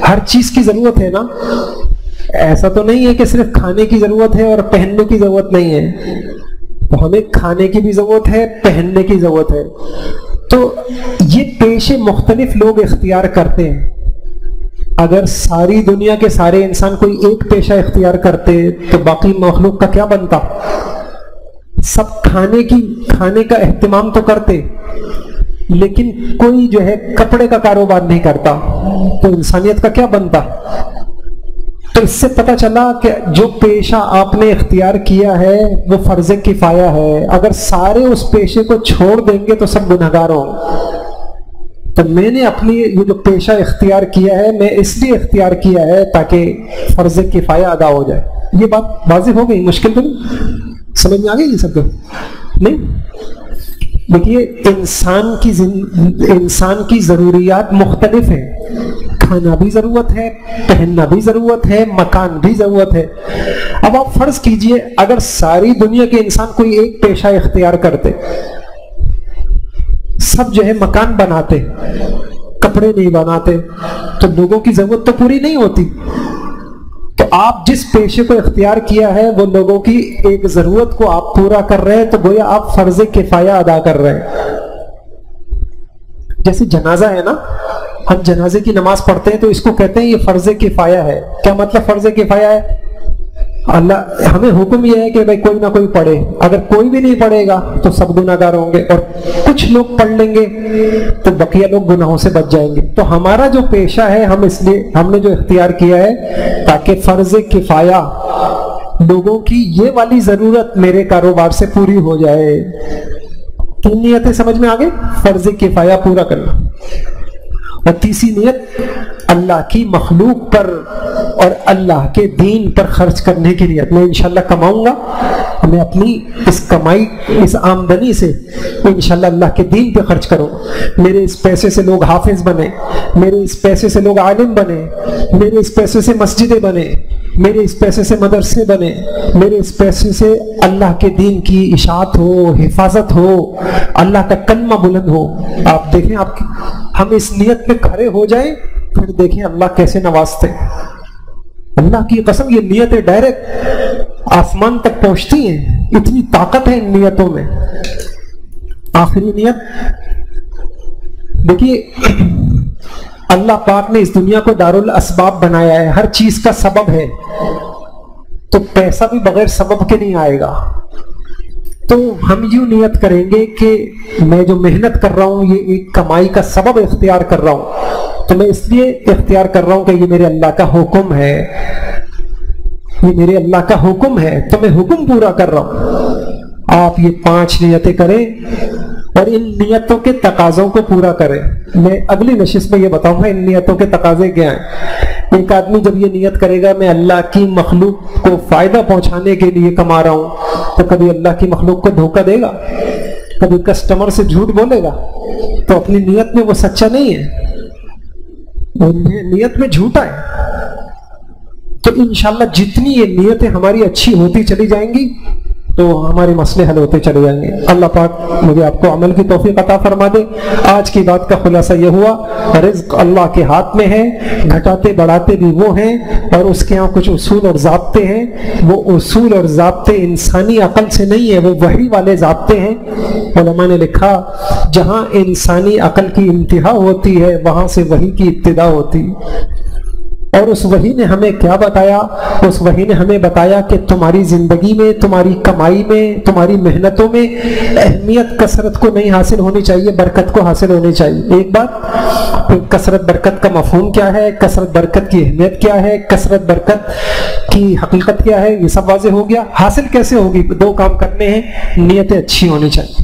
ہر چیز کی ضرورت ہے نا۔ ایسا تو نہیں ہے کہ صرف کھانے کی ضرورت ہے اور پہننے کی ضرورت نہیں ہے۔ تو ہمیں کھانے کی بھی ضرورت ہے، پہننے کی ضرورت ہے۔ تو یہ پیشے مختلف لوگ اختیار کرتے ہیں۔ اگر ساری دنیا کے سارے انسان کوئی ایک پیشہ اختیار کرتے تو باقی مخلوق کا کیا بنتا؟ سب کھانے کا اہتمام تو کرتے، لیکن کوئی جو ہے کپڑے کا کاروبار نہیں کرتا، تو انسانیت کا کیا بنتا؟ تو اس سے پتہ چلا کہ جو پیشہ آپ نے اختیار کیا ہے وہ فرض کفایہ ہے۔ اگر سارے اس پیشے کو چھوڑ دیں گے تو سب گنہگار ہوں۔ تو میں نے اپنی یہ جو پیشہ اختیار کیا ہے، میں اس لیے اختیار کیا ہے تاکہ فرض کفایہ ادا ہو جائے۔ یہ بات واضح ہو گئی؟ مشکل تو نہیں؟ سمجھ میں آ گئی یہ سب کو؟ نہیں؟ دیکھیے، انسان کی ضروریات مختلف ہیں۔ کھانا بھی ضرورت ہے، پہننا بھی ضرورت ہے، مکان بھی ضرورت ہے۔ اب آپ فرض کیجئے اگر ساری دنیا کے انسان کوئی ایک پیشہ اختیار کرتے، سب جو ہے مکان بناتے، کپڑے نہیں بناتے، تو لوگوں کی ضرورت تو پوری نہیں ہوتی۔ تو آپ جس پیشے کو اختیار کیا ہے وہ لوگوں کی ایک ضرورت کو آپ پورا کر رہے ہیں، تو گویا آپ فرض کفایہ ادا کر رہے ہیں۔ جیسے جنازہ ہے نا، ہم جنازے کی نماز پڑھتے ہیں تو اس کو کہتے ہیں یہ فرض کفایہ ہے۔ کیا مطلب فرض کفایہ ہے؟ اللہ ہمیں حکم یہ ہے کہ بھائی کوئی نہ کوئی پڑھے، اگر کوئی بھی نہیں پڑھے گا تو سب گناہگار ہوں گے، اور کچھ لوگ پڑھ لیں گے تو بقیہ لوگ گناہوں سے بچ جائیں گے۔ تو ہمارا جو پیشہ ہے، ہم نے جو اختیار کیا ہے تاکہ فرض کفایہ، لوگوں کی یہ والی ضرورت میرے کاروبار سے پوری ہو جائے۔ 3 نیتیں سمجھ میں آ گئی؟ فرض کفایہ پورا کرنا۔ اور تیسری نیت، اللہ کی مخلوق پر اور اللہ کے دین پر خرچ کرنے کی نیت. میں انشاءاللہ کماؤں گا, میں اپنی اس کمائی, اس آمدنی سے انشاءاللہ اللہ کے دین پہ خرچ کروں. میرے اس پیسے سے لوگ حافظ بنے, میرے اس پیسے سے لوگ عالم بنے, میرے اس پیسے سے مسجدیں بنے, میرے اس پیسے سے مدرسے بنے, میرے اس پیسے سے اللہ کے دین کی اشاعت ہو, حفاظت ہو, اللہ کا کلمہ بلند ہو. آپ دیکھیں, ہم اس نیت پہ کھڑے ہو جائیں, پھر دیکھیں اللہ کیسے نوازتے. اللہ کی قسم یہ نیتیں ڈائریکٹ آسمان تک پہنچتی ہیں, اتنی طاقت ہے ان نیتوں میں. آخری نیت دیکھیے, اللہ پاک نے اس دنیا کو دارالاسباب بنایا ہے, ہر چیز کا سبب ہے, تو پیسہ بھی بغیر سبب کے نہیں آئے گا. تو ہم یوں نیت کریں گے کہ میں جو محنت کر رہا ہوں یہ ایک کمائی کا سبب اختیار کر رہا ہوں, تو میں اس لیے اختیار کر رہا ہوں کہ یہ میرے اللہ کا حکم ہے, یہ میرے اللہ کا حکم ہے, تو میں حکم پورا کر رہا ہوں. آپ یہ 5 نیتیں کریں اور ان نیتوں کے تقاضوں کو پورا کریں. میں اگلی نشست میں یہ بتاؤں گا ان نیتوں کے تقاضے کیا ہیں. ایک آدمی جب یہ نیت کرے گا میں اللہ کی مخلوق کو فائدہ پہنچانے کے لیے کما رہا ہوں, تو کبھی اللہ کی مخلوق کو دھوکہ دے گا, کبھی کسٹمر سے جھوٹ بولے گا, تو اپنی نیت میں وہ سچا نہیں ہے, وہ نیت میں جھوٹا ہے. تو انشاءاللہ جتنی یہ نیتیں ہماری اچھی ہوتی چلی جائیں گی تو ہمارے مسئلے حل ہوتے چلے جائیں گے. اللہ پاک مجھے آپ کو عمل کی توفیق عطا فرما دے. آج کی بات کا خلاصہ یہ ہوا, رزق اللہ کے ہاتھ میں ہے, گھٹاتے بڑھاتے بھی وہ ہیں, اور اس کے ہاں کچھ اصول اور ضابطے ہیں. وہ اصول اور ضابطے انسانی عقل سے نہیں ہیں, وہ وحی والے ضابطے ہیں. علماء نے لکھا جہاں انسانی عقل کی انتہا ہوتی ہے وہاں سے وحی کی ابتدا ہوتی. اور اس وحی نے ہمیں کیا بتایا؟ اس وحی نے ہمیں بتایا کہ تمہاری زندگی میں, تمہاری کمائی میں, تمہاری محنتوں میں اہمیت کثرت کو نہیں حاصل ہونی چاہیے, برکت کو حاصل ہونی چاہیے. ایک بات, پھر کثرت برکت کا مفہوم کیا ہے, کثرت برکت کی اہمیت کیا ہے, کثرت برکت کی حقیقت کیا ہے, یہ سب واضح ہو گیا. حاصل کیسے ہوگی؟ 2 کام کرنے ہیں, نیتیں اچھی ہونی چاہیے.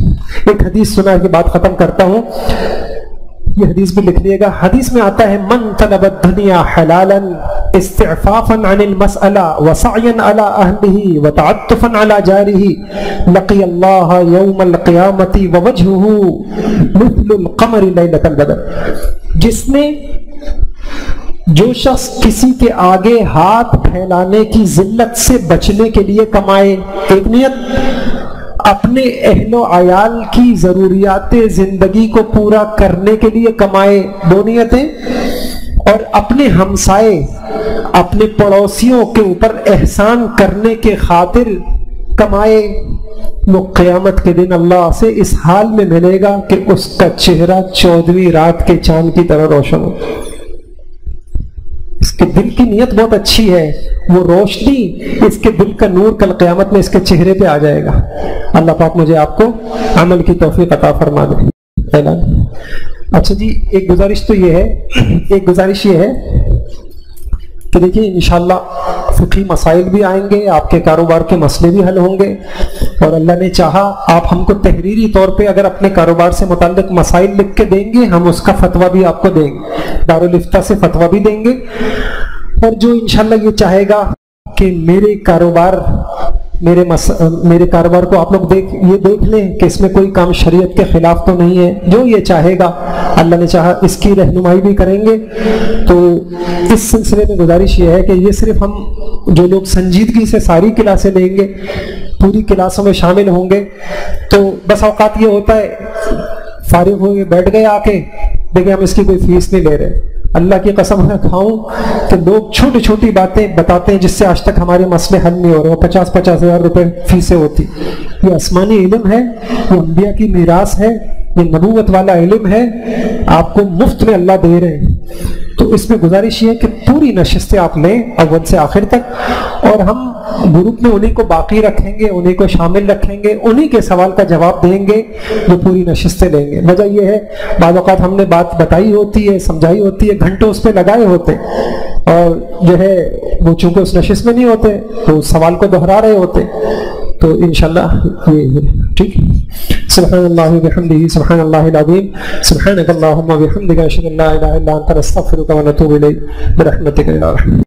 ایک حدیث سنا کے بعد ختم کرتا ہوں, یہ حدیث بھی لکھ لیے گا. حدیث میں آتا ہے من طلب الدنیا حلالا استعفافا عن المسألہ وسعیا علی اہلہ وتعطفا علی جارہ لقی اللہ یوم القیامت ووجہہ مثل القمر لیلۃ البدر. جس نے, جو شخص کسی کے آگے ہاتھ پھیلانے کی ذلت سے بچنے کے لیے کمائے, ایک نیت اپنے اہل و عیال کی ضروریات زندگی کو پورا کرنے کے لیے کمائے, 2 نیتیں, اور اپنے ہمسائے, اپنے پڑوسیوں کے اوپر احسان کرنے کے خاطر کمائے, وہ قیامت کے دن اللہ سے اس حال میں ملے گا کہ اس کا چہرہ 14ویں رات کے چاند کی طرح روشن ہو. اس کے دل کی نیت بہت اچھی ہے, وہ روشنی, اس کے دل کا نور کل قیامت میں اس کے چہرے پہ آ جائے گا. اللہ پاک مجھے آپ کو عمل کی توفیق عطا فرما دے. اچھا جی, ایک گزارش تو یہ ہے کہ دیکھیے انشاءاللہ فقہی مسائل بھی آئیں گے, آپ کے کاروبار کے مسئلے بھی حل ہوں گے, اور اللہ نے چاہا آپ ہم کو تحریری طور پہ اگر اپنے کاروبار سے متعلق مسائل لکھ کے دیں گے, ہم اس کا فتویٰ بھی آپ کو دیں گے, دارالفتہ سے فتویٰ بھی دیں گے. اور جو انشاءاللہ یہ چاہے گا کہ میرے کاروبار کو آپ لوگ یہ دیکھ لیں کہ اس میں کوئی کام شریعت کے خلاف تو نہیں ہے, جو یہ چاہے گا اللہ نے چاہا اس کی رہنمائی بھی کریں گے. تو اس سلسلے میں گزارش یہ ہے کہ یہ صرف ہم جو لوگ سنجیدگی سے ساری کلاسیں لیں گے, پوری کلاسوں میں شامل ہوں گے, تو بس اوقات یہ ہوتا ہے فارغ ہوئے بیٹھ گئے آ کے, دیکھیں ہم اس کی کوئی فیس نہیں لے رہے. اللہ کی قسم ہے کھاؤں کہ لوگ چھوٹی چھوٹی باتیں بتاتے ہیں جس سے آج تک ہمارے مسئلے حل نہیں ہو رہے. وہ 50-50 ہزار روپے فیسیں ہوتی. یہ آسمانی علم ہے, وہ انبیاء کی میراث ہے, یہ نبوت والا علم ہے, آپ کو مفت میں اللہ دے رہے ہیں. تو اس میں گزارش یہ ہے کہ پوری نشستیں آپ لیں اول سے آخر تک, اور ہم گروپ میں انہیں کو باقی رکھیں گے, انہیں کو شامل رکھیں گے, انہیں کے سوال کا جواب دیں گے جو پوری نشستیں لیں گے. وجہ یہ ہے بعض اوقات ہم نے بات بتائی ہوتی ہے, سمجھائی ہوتی ہے, گھنٹوں اس پہ لگائے ہوتے, اور جو ہے وہ چونکہ اس نشست میں نہیں ہوتے تو سوال کو دہرا رہے ہوتے. تو انشاءاللہ یہ ٹھیک. سبحان اللہ وبحمدہ سبحان اللہ العظیم سبحانک اللہم وبحمدک اشہد ان لا الہ الا انت نستغفرک ونتوب الیک برحمتک یا رحمن.